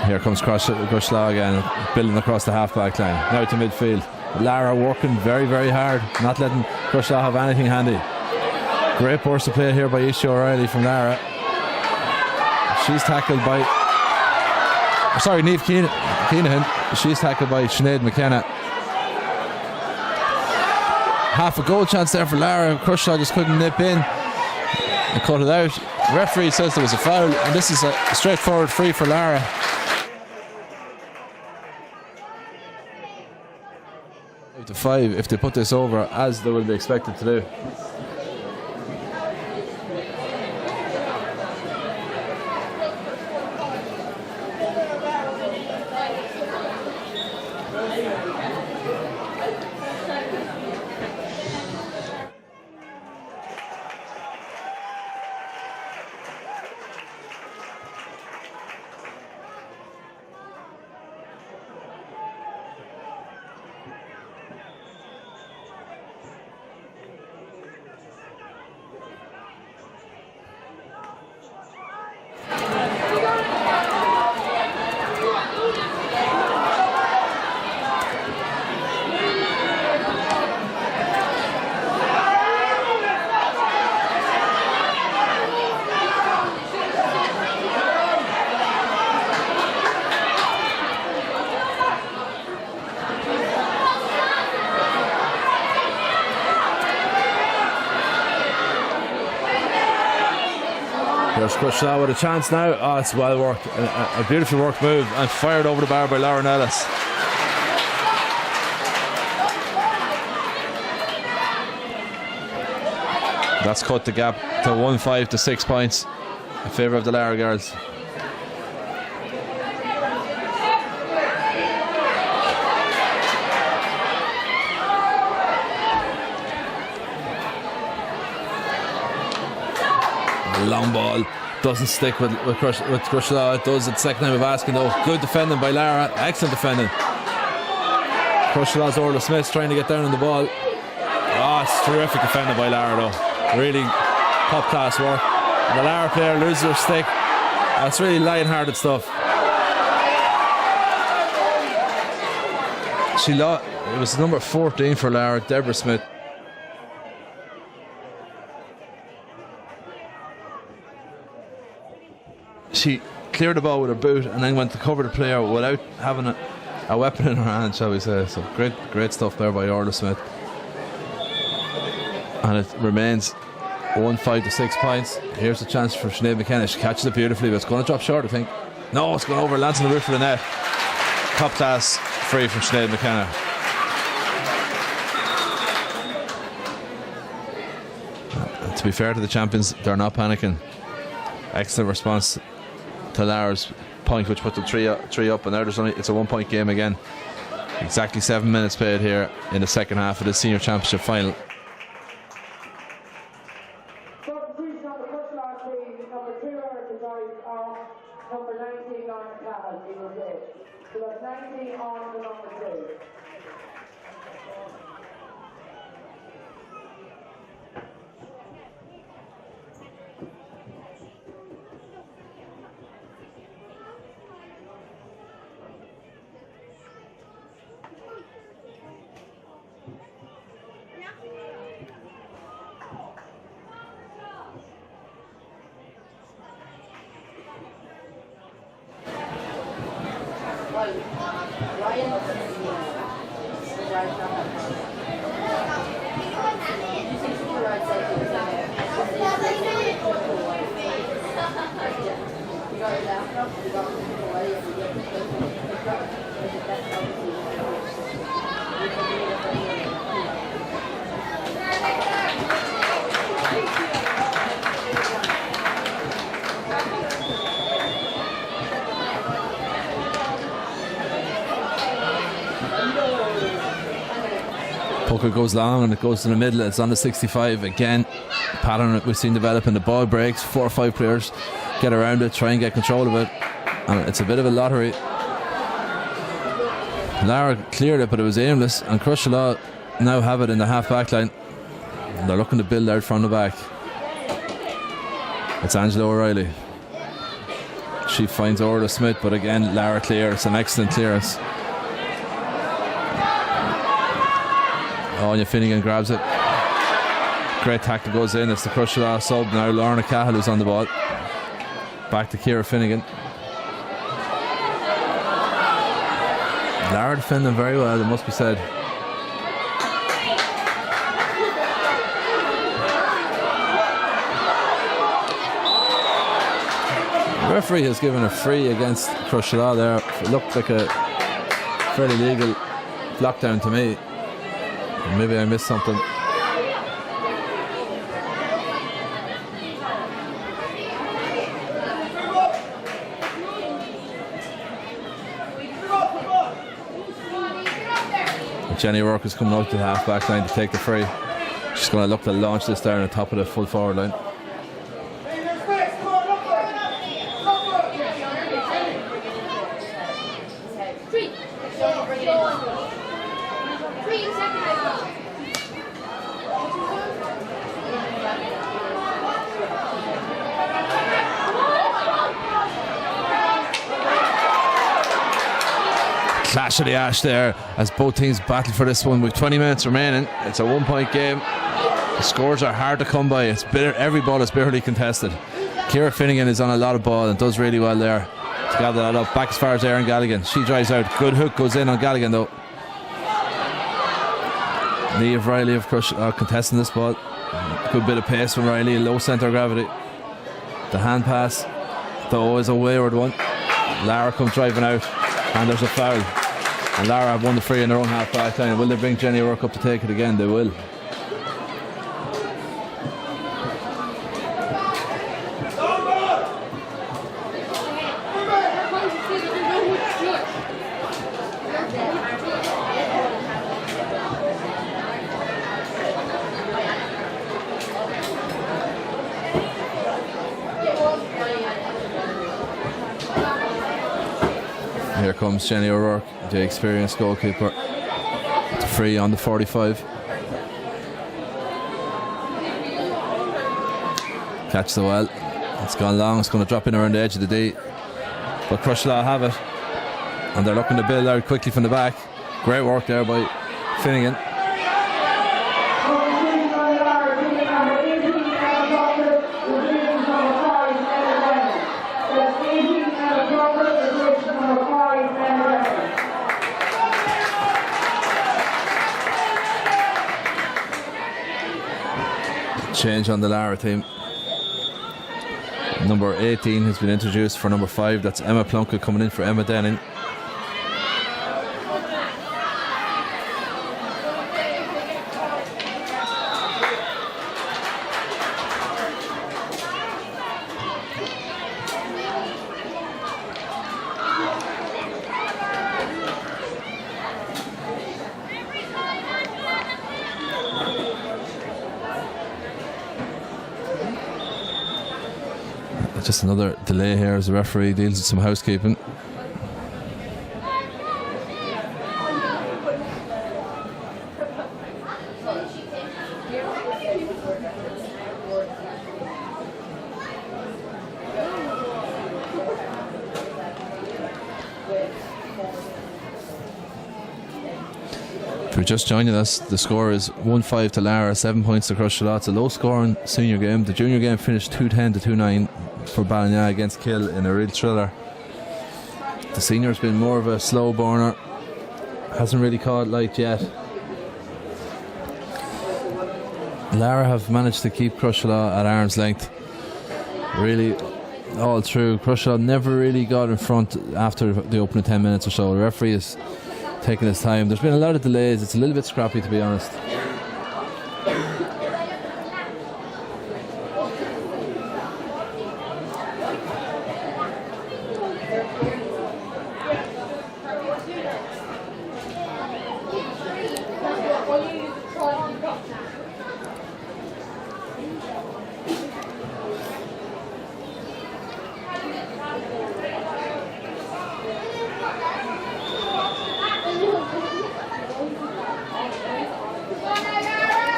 Here comes Crushala again, building across the half-back line. Now to midfield. Lara working very, very hard, not letting Crushala have anything handy. Great burst of play here by Isha O'Reilly from Lara. She's tackled by... Sorry, Niamh Keenahan. She's tackled by Sinead McKenna. Half a goal chance there for Lara. Crushala just couldn't nip in and cut it out. The referee says there was a foul, and this is a straightforward free for Lara. To 5 if they put this over, as they will be expected to do. There's Crutchlow with a chance now. Oh, it's well worked. A beautifully worked move and fired over the bar by Lauren Ellis. That's cut the gap to 1-5 to 6 points in favour of the Lara girls. Long ball doesn't stick with Crutchlow. It does. It's second time of asking though. Good defending by Lara. Excellent defending. Crutchlow's Orla Smith trying to get down on the ball. Oh, it's terrific defending by Lara though. Really top class work. And the Lara player loses her stick. That's really lion-hearted stuff. It was number 14 for Lara, Deborah Smith. She cleared the ball with her boot and then went to cover the player without having a weapon in her hand, shall we say. So great stuff there by Orla Smith. And it remains 1-5 to 6 points. Here's a chance for Sinead McKenna. She catches it beautifully, but it's going to drop short, I think. No, it's going over, lands on the roof of the net. Top class free from Sinead McKenna. And to be fair to the champions, they're not panicking. Excellent response to Lara's point, which put them three up, and now it's a 1 point game again. Exactly 7 minutes played here in the second half of the senior championship final. Substitution on the first line, please. Number 2 exercise of number 19 on Cavan. So that's 19 on the number 2. Puck goes long and it goes to the middle. It's on the 65 again. Pattern that we've seen developing. The ball breaks. 4 or 5 players get around it, try and get control of it, and it's a bit of a lottery. Lara cleared it, but it was aimless, and Crutchlow now have it in the half back line. They're looking to build out from the back. It's Angela O'Reilly. She finds Orla Smith, but again Lara clear. It's an excellent clearance. Anya Finnegan grabs it. Great tackle goes in. It's the Crutchlow sub now. Lorna Cahill who's on the ball. Back to Ciara Finnegan. Lara defending very well, it must be said. The referee has given a free against Crutchlow there. It looked like a fairly legal lockdown to me. Maybe I missed something. Jenny O'Rourke is coming out to the half back line to take the free. She's going to look to launch this down on the top of the full forward line. Clash of the ash there as both teams battle for this one with 20 minutes remaining. It's a 1 point game. The scores are hard to come by. It's bitter, every ball is bitterly contested. Ciara Finnegan is on a lot of ball and does really well there to gather that up. Back as far as Erin Galligan. She drives out. Good hook goes in on Galligan though. Niamh Riley of course contesting this ball. Good bit of pace from Riley. Low centre of gravity. The hand pass, though, is a wayward one. Lara comes driving out, and there's a foul. And Lara have won the free in their own half-back line. Will they bring Jenny O'Rourke up to take it again? They will. Here comes Jenny O'Rourke, the experienced goalkeeper. It's a free on the 45. Catch the well. It's gone long. It's going to drop in around the edge of the D. But Crosslaw have it. And they're looking to build out quickly from the back. Great work there by Finnegan. Change on the Lara team. Number 18 has been introduced for number 5. That's Emma Plunkett coming in for Emma Denning. Just another delay here as the referee deals with some housekeeping. If you're just joining us, the score is 1-5 to Lara, 7 points to Crosserlough. It's a low scoring senior game. The junior game finished 2-10 to 2-9 for Ballina against Kill in a real thriller. The senior's been more of a slow burner, hasn't really caught light yet. Lara have managed to keep Crosserlough at arm's length really all through. Crosserlough never really got in front after the opening 10 minutes or so. The referee is taking his time. There's been a lot of delays. It's a little bit scrappy, to be honest.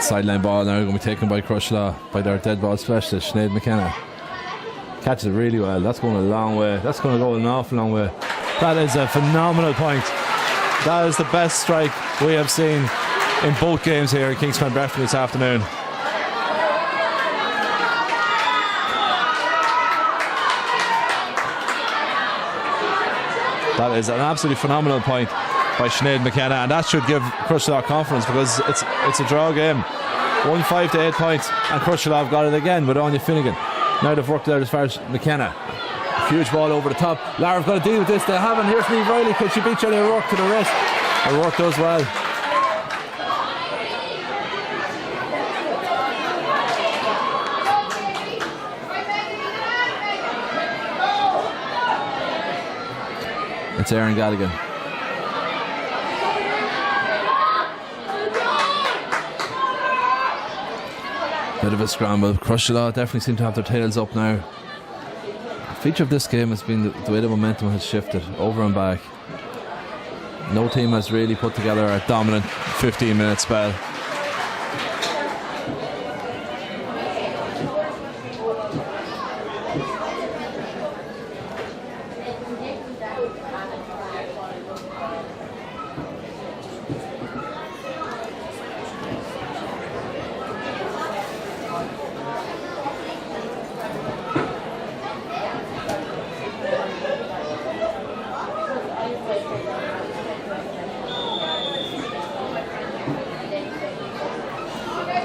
Sideline ball now going to be taken by Crosserlough by their dead ball specialist Sinead McKenna. Catches it really well. That's going a long way. That's going to go an awful long way. That is a phenomenal point. That is the best strike we have seen in both games here at Kingspan Breffni this afternoon. That is an absolutely phenomenal point by Sinead McKenna, and that should give Crosserlough confidence, because it's a draw game. 1-5 to 8 points, and Crosserlough have got it again with Anya Finnegan. Now they've worked it out as far as McKenna. Huge ball over the top. Lara have got to deal with this. They haven't. Here's Niamh Riley. Could she beat Jenny O'Rourke to the wrist? O'Rourke does well. It's Erin Galligan. Bit of a scramble. Crosserlough definitely seem to have their tails up now. The feature of this game has been the way the momentum has shifted over and back. No team has really put together a dominant 15-minute spell.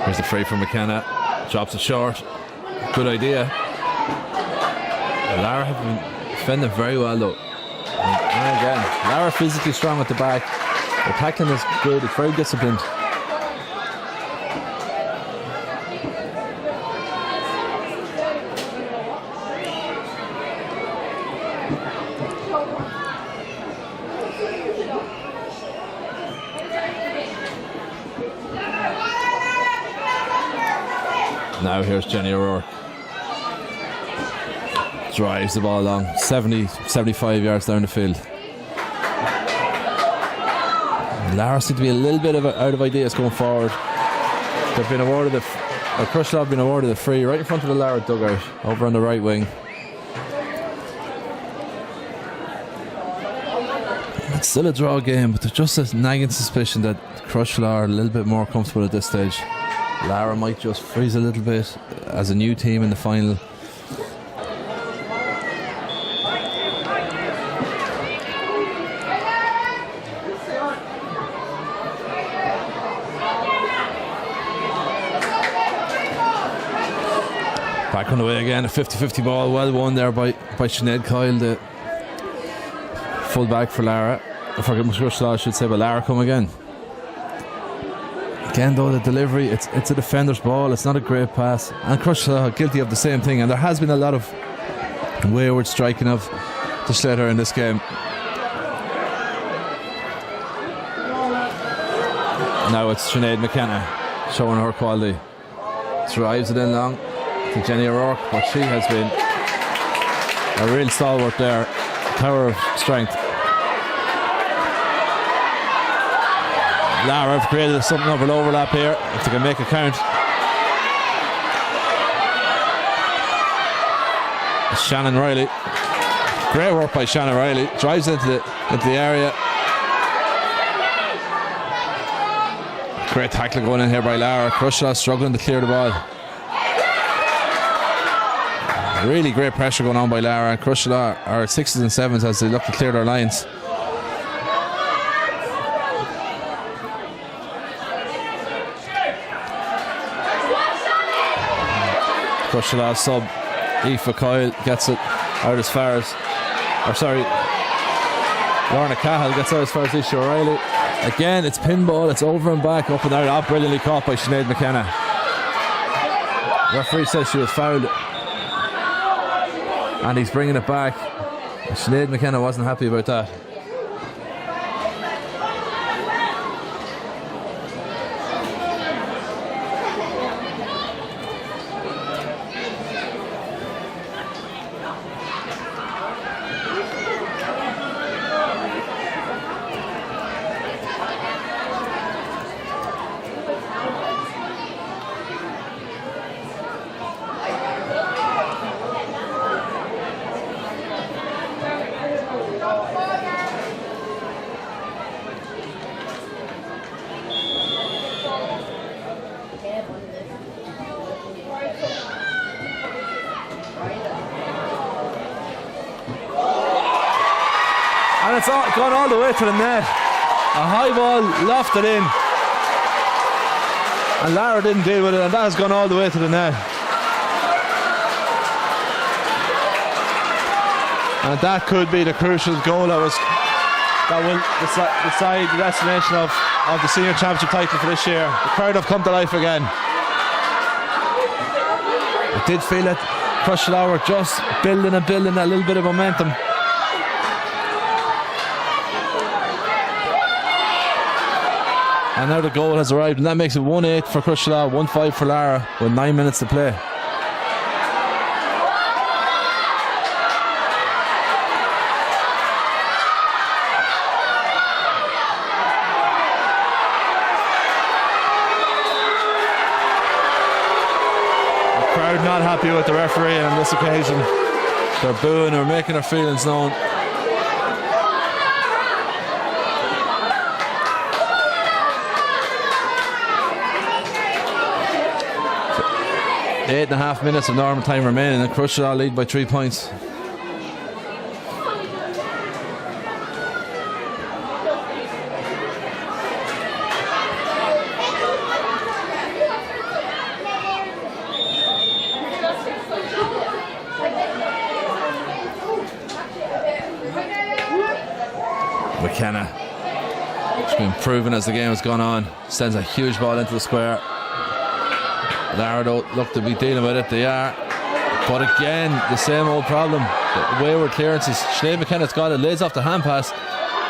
Here's the free from McKenna. Drops it short. Good idea. Lara have been defending very well though. And again, Lara physically strong at the back. The tackling is good, it's very disciplined. Now here's Jenny O'Rourke. Drives the ball along 70, 75 yards down the field. Lara seem to be a little bit out of ideas going forward. They've been awarded Crushlaw have been awarded a free right in front of the Lara dugout over on the right wing. It's still a draw game, but there's just a nagging suspicion that Crushlaw are a little bit more comfortable at this stage. Lara might just freeze a little bit as a new team in the final. Back on the way again, a 50-50 ball, well won there by Sinead Kyle, the full back for Lara. For Crushlaw, I should say, but Lara come again. Again though, the delivery, it's a defender's ball, it's not a great pass. And Crushlaw guilty of the same thing, and there has been a lot of wayward striking of the Schletter in this game. Now it's Sinead McKenna showing her quality. Drives it in long to Jenny O'Rourke, but she has been a real stalwart there. Tower of strength. Lara have created something of an overlap here, if they can make it count. It's Shannon Riley. Great work by Shannon Riley. Drives into the area. Great tackle going in here by Lara. Crushlaw struggling to clear the ball. Really great pressure going on by Lara. Crushlaw are at 6s and 7s as they look to clear their lines. Crushlaw sub Aoife Kyle gets it out as far as, Lorna Cahill gets out as far as Isha O'Reilly. Again, it's pinball, it's over and back, up and out. Brilliantly caught by Sinead McKenna. Referee says she was fouled, and he's bringing it back. Sinead McKenna wasn't happy about that. And it's gone all the way to the net. A high ball lofted in, and Lara didn't deal with it, and that has gone all the way to the net. And that could be the crucial goal that will decide the destination of the senior championship title for this year. The crowd have come to life again. I did feel that Crushlaw were just building a little bit of momentum. And now the goal has arrived, and that makes it 1-8 for Crushlaw, 1-5 for Lara with 9 minutes to play. The crowd not happy with the referee, and on this occasion they're booing or making their feelings known. Eight and a half minutes of normal time remaining, and Crushlaw lead by 3 points. McKenna. She's been improving as the game has gone on. Sends a huge ball into the square. Lara don't look to be dealing with it. They are. But again, the same old problem. The wayward clearances. Sinead McKenna's got it. Lays off the hand pass.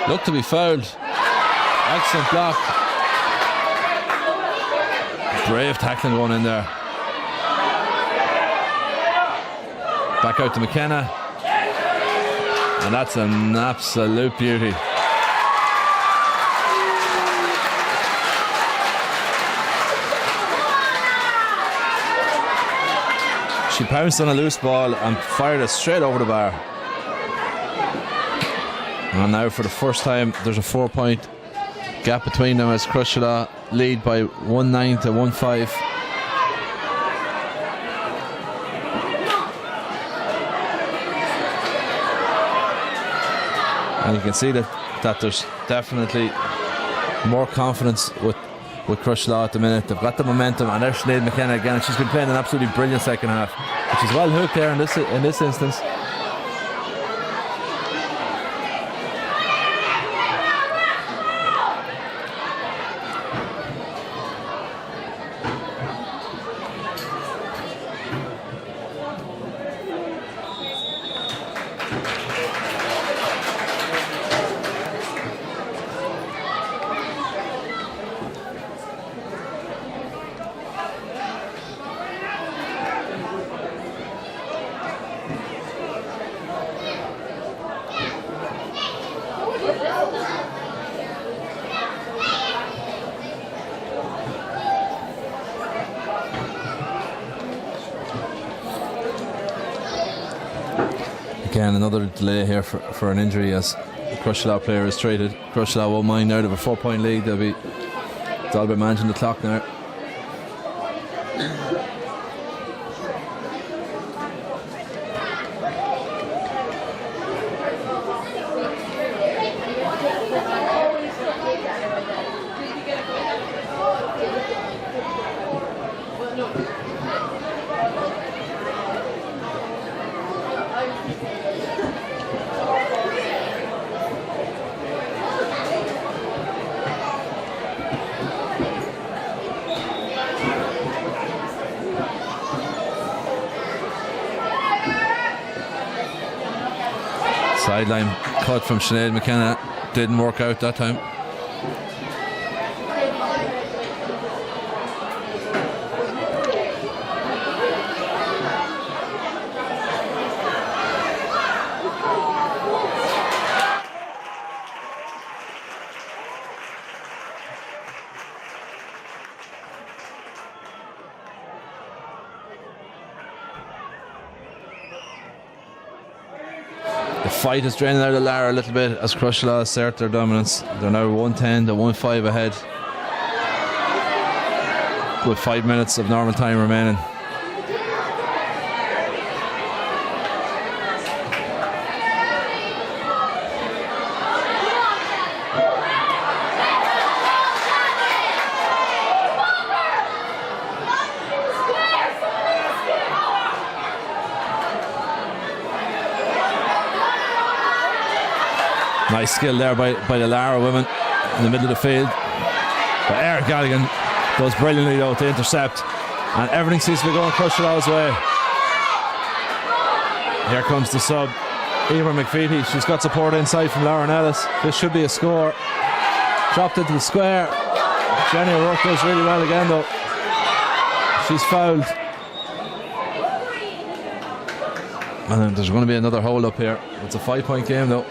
Look to be fouled. Excellent block. Brave tackling going in there. Back out to McKenna. And that's an absolute beauty. She pounced on a loose ball and fired it straight over the bar. And now for the first time there's a 4-point gap between them as Crushala lead by 1-9 to 1-5. And you can see that there's definitely more confidence with Crushala at the minute. They've got the momentum, and there's Sinead McKenna again, and she's been playing an absolutely brilliant second half. But she's well hooked there in this instance. Again, another delay here for an injury as the Crushala player is traded. Crushala won't mind out of a 4-point lead. It's all about managing the clock now. Sideline cut from Sinead McKenna. Didn't work out that time. The fight is draining out of Lara a little bit as Crushala assert their dominance. They're now 110 to 1-5 ahead with 5 minutes of normal time remaining. Nice skill there by the Lara women in the middle of the field. But Eric Galligan does brilliantly though to intercept, and everything seems to be going Crushala's way. Here comes the sub, Emer McVitie. She's got support inside from Lauren Ellis. This should be a score. Dropped into the square. Jenny O'Rourke does really well again though. She's fouled. And then there's going to be another hold up here. It's a 5-point game though.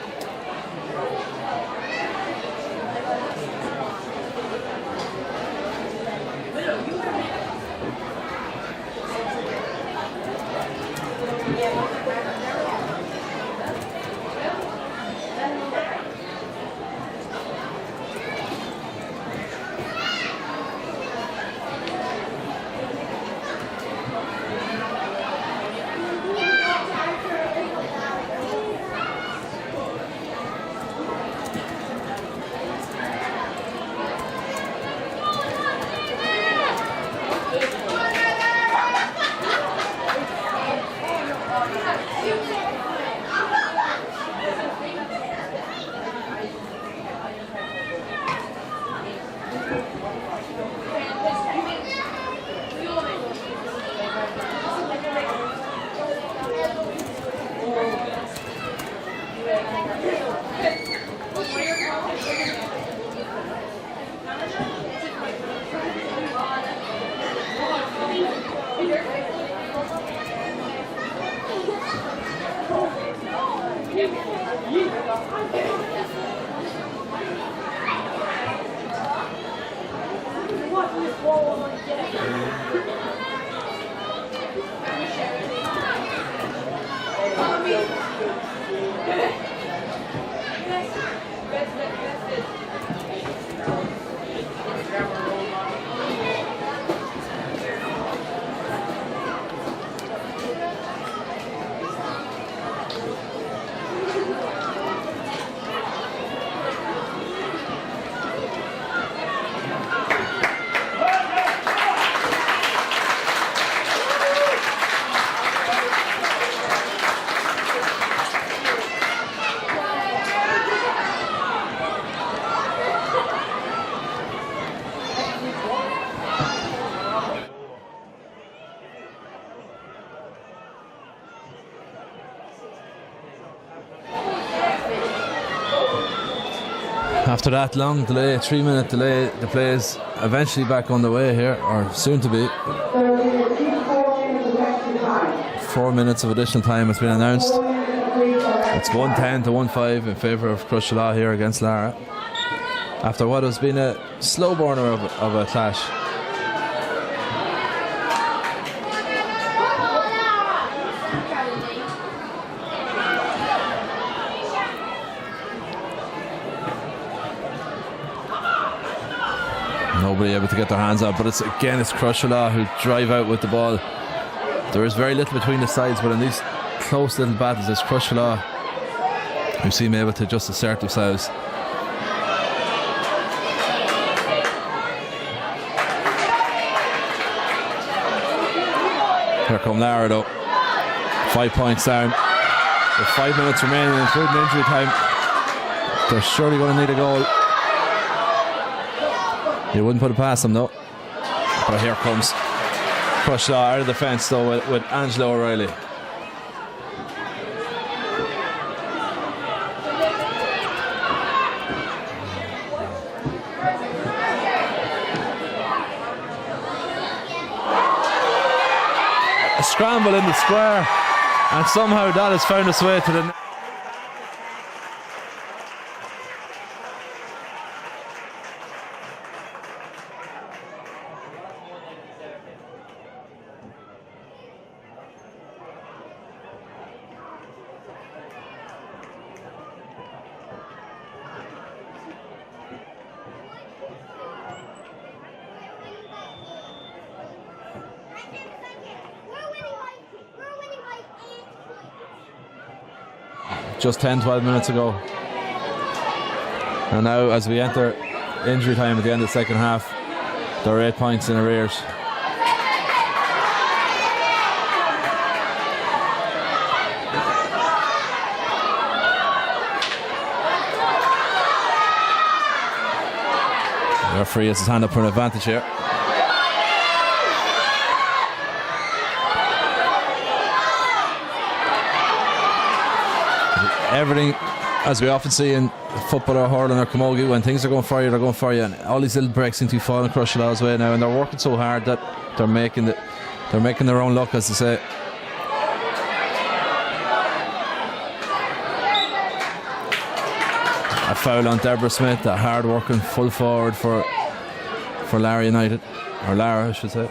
After that long delay, 3-minute delay, the play is eventually back on the way here, or soon to be. 4 minutes of additional time has been announced. It's 110 to 1-5 in favour of Crushala here against Lara. After what has been a slow burner of a clash. Nobody able to get their hands on, but it's Crushala who drive out with the ball. There is very little between the sides, but in these close little battles, it's Crushala who seem able to just assert themselves. Here come Lara though. 5 points down. With 5 minutes remaining, including injury time, they're surely going to need a goal. You wouldn't put it past them, though. But here comes Crushala out of the fence, though, with Angelo O'Reilly. A scramble in the square, and somehow that has found its way to the... Just 10-12 minutes ago. And now as we enter injury time at the end of the second half, there are 8 points in arrears. The referee has his hand up for an advantage here. Everything, as we often see in football or hurling or camogie, when things are going for you, they're going for you, and all these little breaks seem to be falling Crushala's way now, and they're working so hard that they're making their own luck, as they say. A foul on Deborah Smith, a hard working full forward for Lara United, or Lara I should say.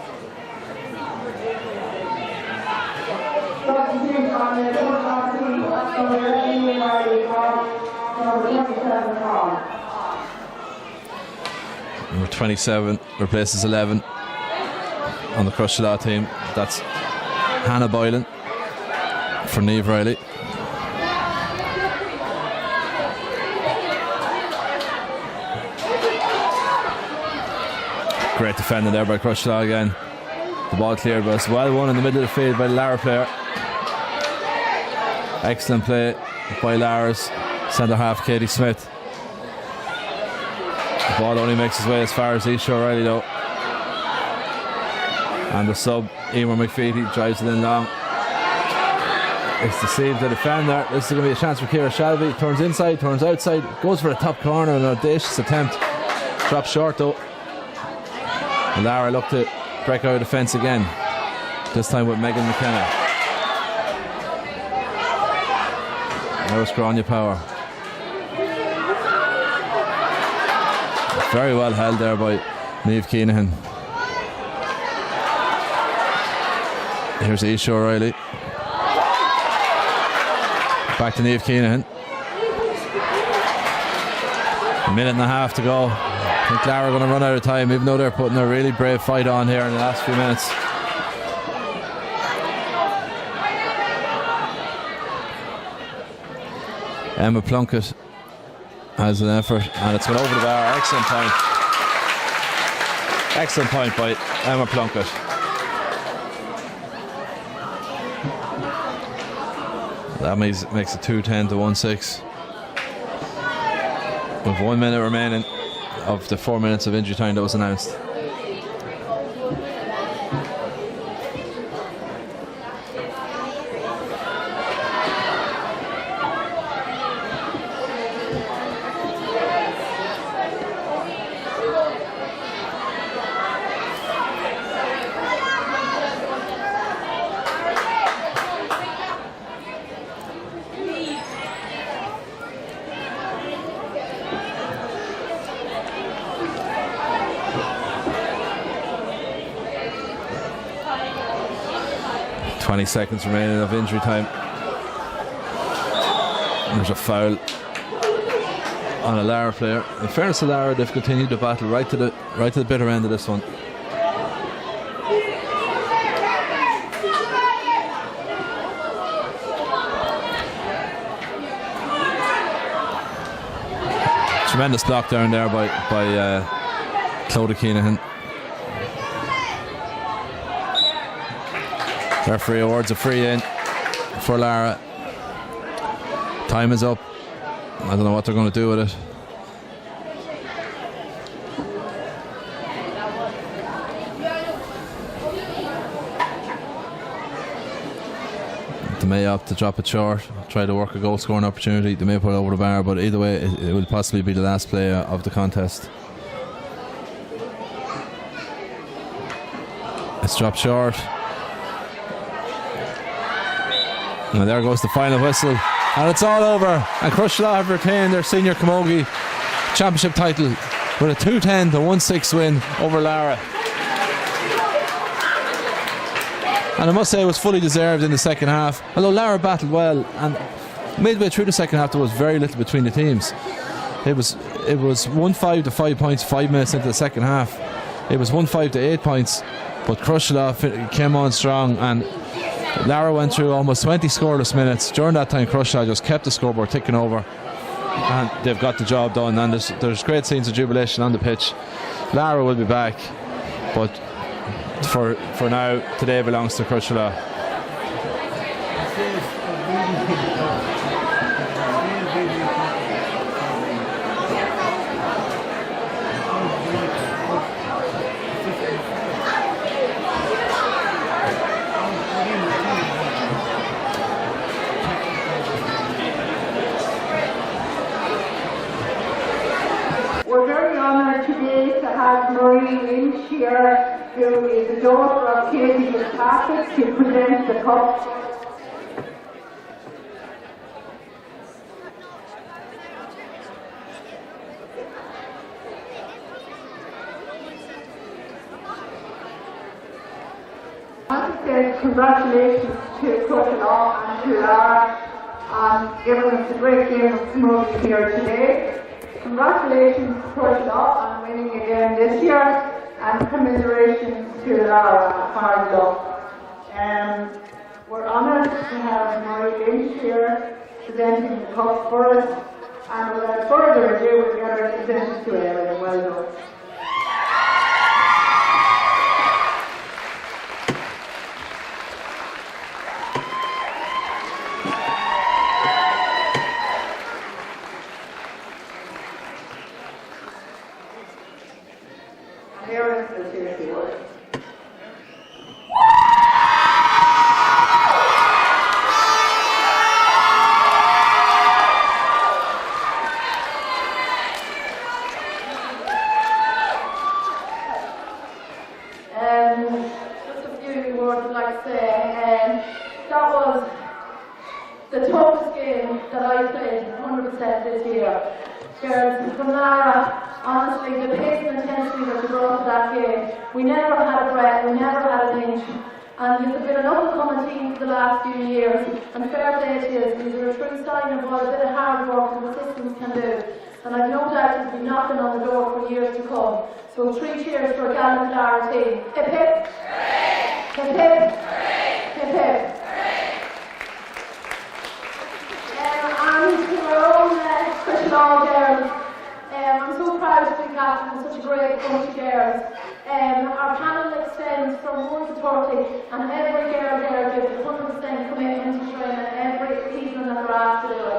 Number 27 replaces 11 on the Crushala team. That's Hannah Boylan for Niamh Riley. Great defending there by Crushala again. The ball cleared, but it's well won in the middle of the field by the Lara player. Excellent play by Lara's centre half, Katie Smith. The ball only makes its way as far as Isha O'Reilly though. And the sub, Emer McPheety, drives it in long. It's deceived the defender. This is going to be a chance for Ciara Shelby. Turns inside, turns outside, goes for a top corner, an audacious attempt. Drops short though. And Lara looked to break out of defence again. This time with Megan McKenna. Now it's Grania Power. Very well held there by Niamh Keenahan. Here's Isha O'Reilly. Back to Niamh Keenahan. A minute and a half to go. I think Lara are going to run out of time, even though they're putting a really brave fight on here in the last few minutes. Emma Plunkett has an effort, and it's gone over the bar. Excellent point. Excellent point by Emma Plunkett. That makes it 2-10 to 1-6. With 1 minute remaining of the 4 minutes of injury time that was announced. Seconds remaining of injury time. There's a foul on a Lara player. In fairness to Lara, they've continued the battle right to the bitter end of this one. Tremendous block down there by Clodagh Keenahan. Referee awards a free in for Lara. Time is up. I don't know what they're going to do with it. They may opt to drop it short, try to work a goal scoring opportunity. They may put it over the bar, but either way, it will possibly be the last play of the contest. It's dropped short. And there goes the final whistle, and it's all over. And Crushlaw have retained their senior Camogie championship title with a 2-10 to 1-6 win over Lara. And I must say it was fully deserved in the second half. Although Lara battled well, and midway through the second half there was very little between the teams. It was 1-5 to 5 points 5 minutes into the second half. It was 1-5 to 8 points, but Crushlaw came on strong, and Lara went through almost 20 scoreless minutes. During that time, Crushlaw just kept the scoreboard ticking over, and they've got the job done. And there's great scenes of jubilation on the pitch. Lara will be back, but for now, today belongs to Crushlaw. Marie Lynch here, who is the daughter of Katie Fitzpatrick, to present the cup. I want to say congratulations to Crushlaw and to Lara on giving us a great game of Camogie here today. Congratulations to Crushlaw on winning again this year, and commiserations to Lara. Hard luck. We're honoured to have Marie Lynch here presenting the cup for us, and without further ado, we'll get her presented to Erin. Well done. Girls, from Lara, honestly, the pace and intensity that you brought to that game, we never had a breath, we never had an inch. And you've been an up-and-coming team for the last few years, and fair play to you. These are a true sign of what a bit of hard work and persistence can do. And I've no doubt you'll be knocking on the door for years to come. So 3 cheers for a gallant Lara team. Hip hip! Hip hip! Hip hip! And to our own Christian All girls, I'm so proud to be captain of such a great bunch of girls. Our panel extends from 1 to 30, and every girl there gives 100% commitment to training every evening that they're asked to do it.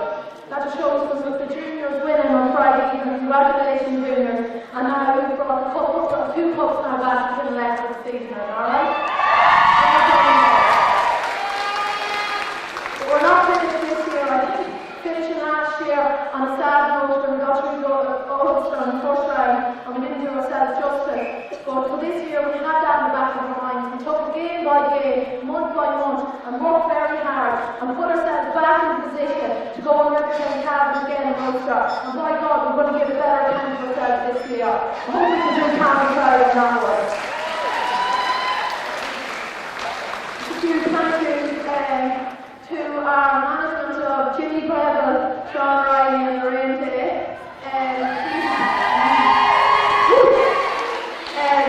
That just shows us with the juniors winning on Friday evening. Congratulations, juniors. And now we've brought a 2 cups now back to the left of the season, alright? We're not finished this year, I think. Finishing last year on a sad note when we got through Ulster in the first round and we didn't do ourselves justice. But for this year we had that in the back of our minds. We took game by game, month by month, and worked very hard and put ourselves back in position to go and represent Cavan again in Ulster. And by God, we're going to give a better account of ourselves this year. I hope we can do Cavan proud in that way. A huge thank you to our management of Jimmy Preble, Sean Riley and Lorraine today.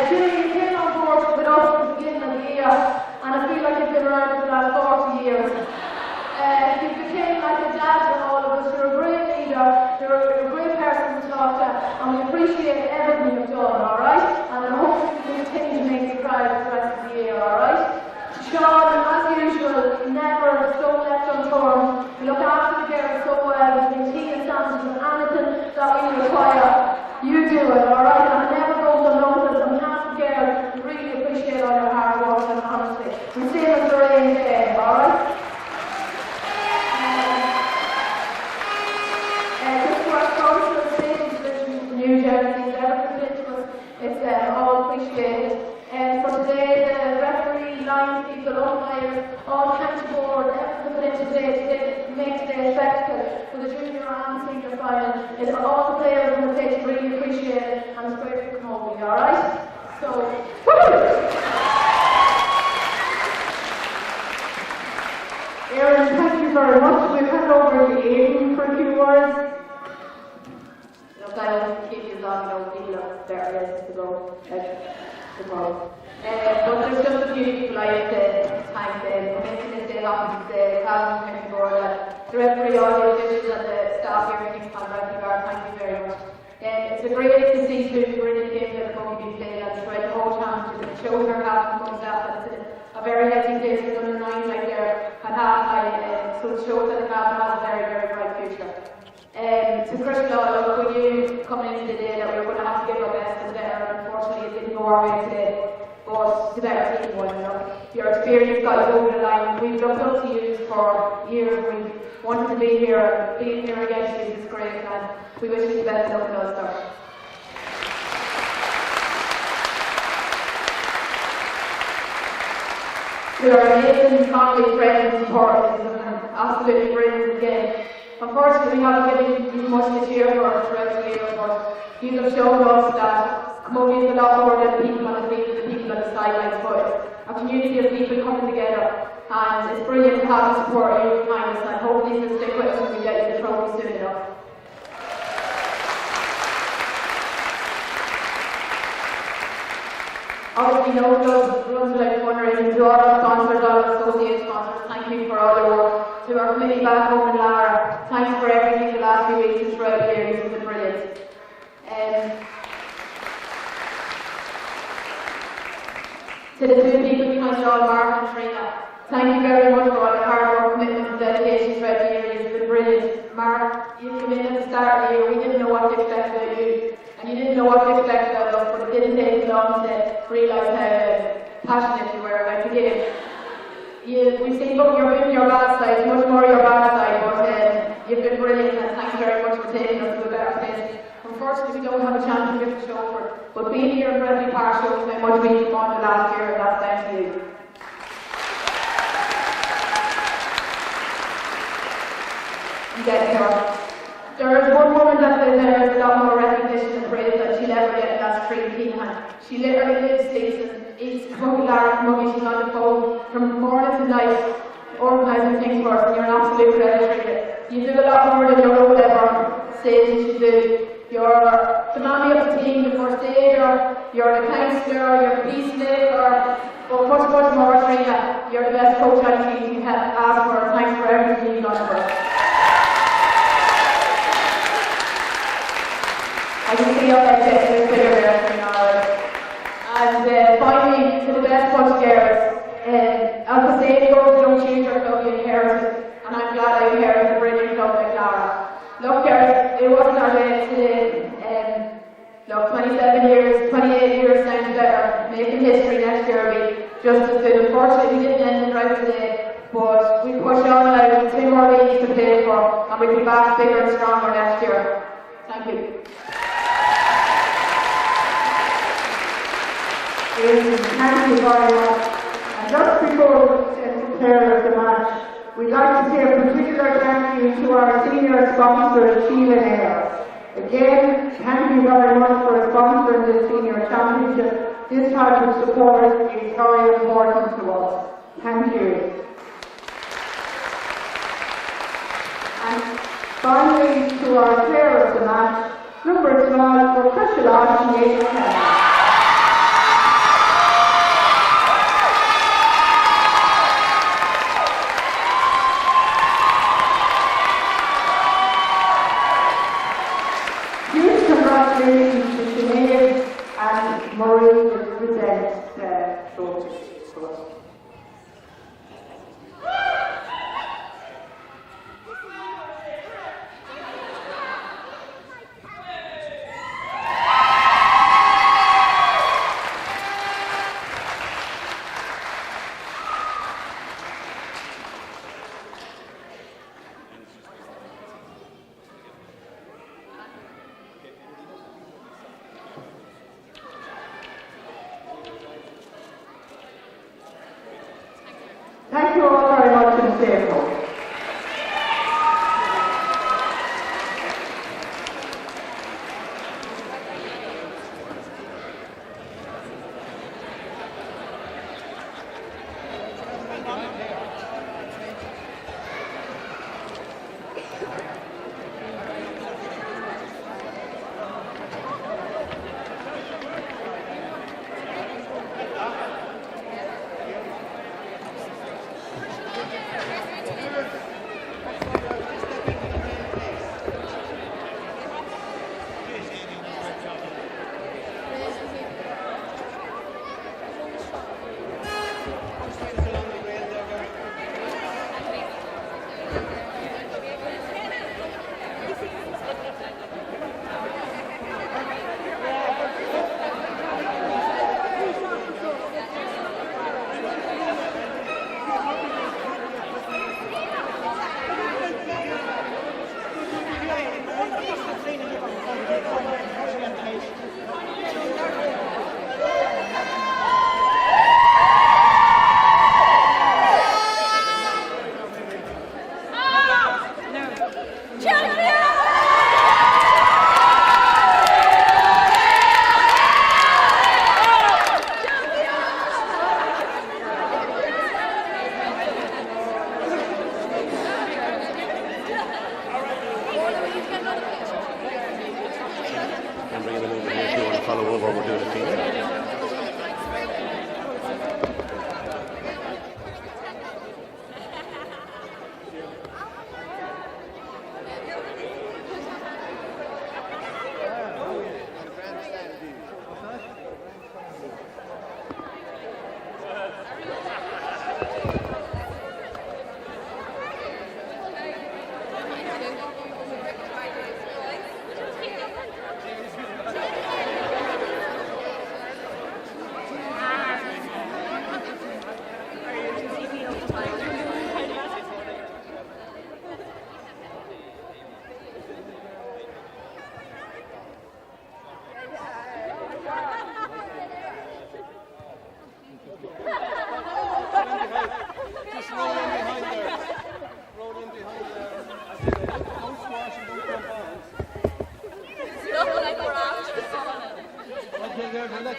Jimmy came on board with us at the beginning of the year, and I feel like he's been around for the last 40 years. He became like a dad to all of us. You're a great leader, you're a great person to talk to, and we appreciate everything you've done, alright? And I hope we can continue to make you proud for the rest of the year, alright? Sean, as usual, never a stone left unturned. We look after the girls so well, between tea and sandwiches and anything that we require. You do it, alright? And it never goes unnoticed. On behalf of the girls, we really appreciate all your hard work and honesty. And same as Lorraine today, alright? Just to our sponsors, station solutions, new jerseys, everything to us, it's all appreciated. And for today, the referee, line people, umpires, all county board, everything put in today to make today a spectacle for the junior and senior final. It's all the players on the pitch really appreciate it, and it's great for Camogie, alright? So, Erin, thank you very much. We've had over to Aidan for a few words. Look, I don't keep you long, people are there to go. But there's just a few people I have to thank the committee this day, the Cavan Committee Board, the referee, all the officials and the staff here at Kingspan, Breffni, thank you very much. It's a great to see students really came to the Camogie being played and spread the whole championship. It shows our Cavan comes out that it's a very healthy place with under 9 like they're at half high, so it shows that the Cavan has a very, very bright future. To Christian, look, we knew coming into the day that we were going to have to give our best and better. Unfortunately, it didn't go our way today. But the better team won, you know. Your experience got you over the line. We've looked up to you for years. We wanted to be here, and being here against you is great, and we wish you the best of luck in Ulster. To our amazing family, friends, and supporters, it's an absolutely brilliant game. Unfortunately, we haven't given you much to cheer for throughout the year, but you have shown us that Camogie is a lot more than the people on the field, the people on the sidelines, but a community of people coming together, and it's brilliant to have the support you behind us, and hopefully you'll stick with us and we get you the trophy soon enough. Obviously, no club runs without fundraising. To all our sponsors, all our associate sponsors, thank you for all your work. To our committee back home in Lara, thanks for everything the last few weeks and throughout the year. You've been brilliant. To the 2 people behind it all, Mark and Trina, thank you very much for all your hard work, commitment and dedication throughout the year. You've been brilliant. Mark, you came in at the start of the year, we didn't know what to expect about you, and you didn't know what to expect about us, but it didn't take long to realise how passionate you were about the game. We've seen both your bad side, much more your bad side, but you've been brilliant, and thanks very much for taking us to a better place. Unfortunately, we don't have a championship to show for it, but being here in Breffni Park shows how much we won the last year, and that's down to you. Get here. There is one woman that deserves a lot more recognition and praise than she'll ever get, and that's Trina Keenan. She literally lives, sleeps, and eats Camogie Camogie. She's on the phone from morning to night, organising things for us, and you're an absolute credit, Trina. You do a lot more than your role ever says you should do. You're the mammy of the team, the first aider, you're the counsellor, you're the peacemaker, but much more, Trina. You're the best coach on the team you can ask for. Thanks for everything you've done for us. I can see your head getting this bigger there, and finally, to the best punch girls. As the saying goes, you don't choose your club, you inherit it, and I'm glad I inherited a brilliant club like Clara. Look, girls, it wasn't our day today. Look, 27 years, 28 years sounds better. Making history next year will be just as good. Unfortunately, we didn't end it right today, but we push on now with 2 more leagues to play for, and we'll be back bigger and stronger next year. Thank you. Thank you very much. And just before we declare the match, we'd like to say a particular thank you to our senior sponsor, Sheila Nair. Again, thank you very much for sponsoring this senior championship. This type of support is very important to us. Thank you. And finally, to our player of the match, number 12 for Christian 810. Congratulations to Sinead and Maureen to present the trophies to us. Thank you all very much and stay at home.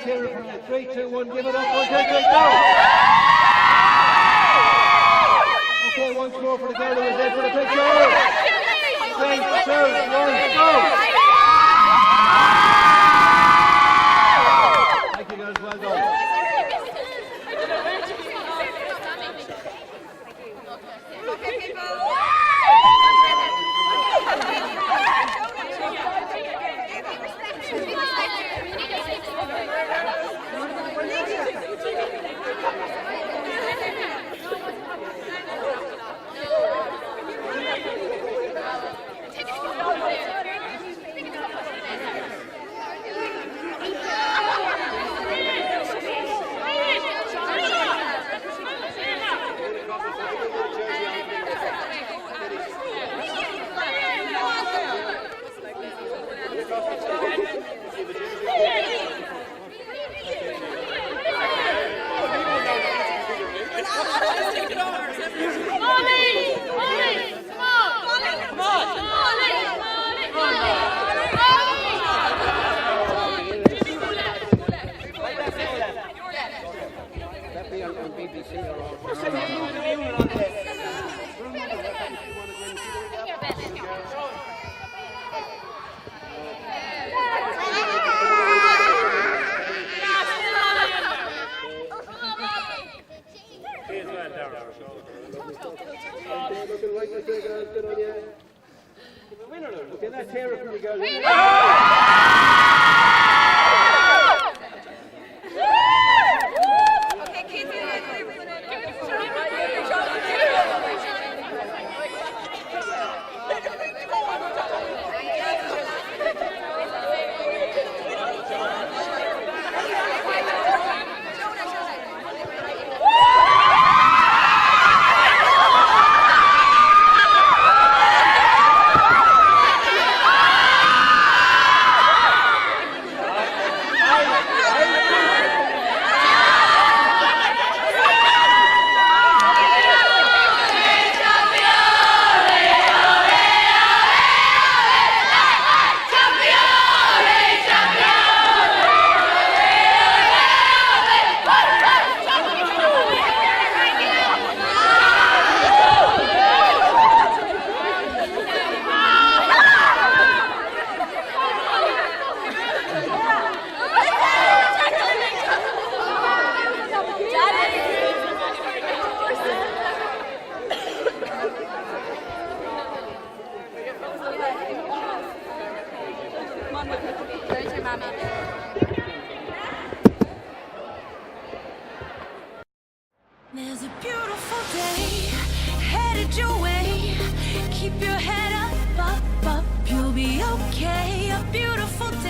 let's hear it from you. 3, 2, 1, give it up. 1, 2, 3, go! Okay, once more for the girl who was there for the picture. 3, 2, 1, go! Thank you guys, well done. Looking right this way, guys. Good on you. Okay, let's hear it from you guys. Okay, keep it in. There's a beautiful day headed your way. Keep your head up, up, up. You'll be okay. A beautiful day.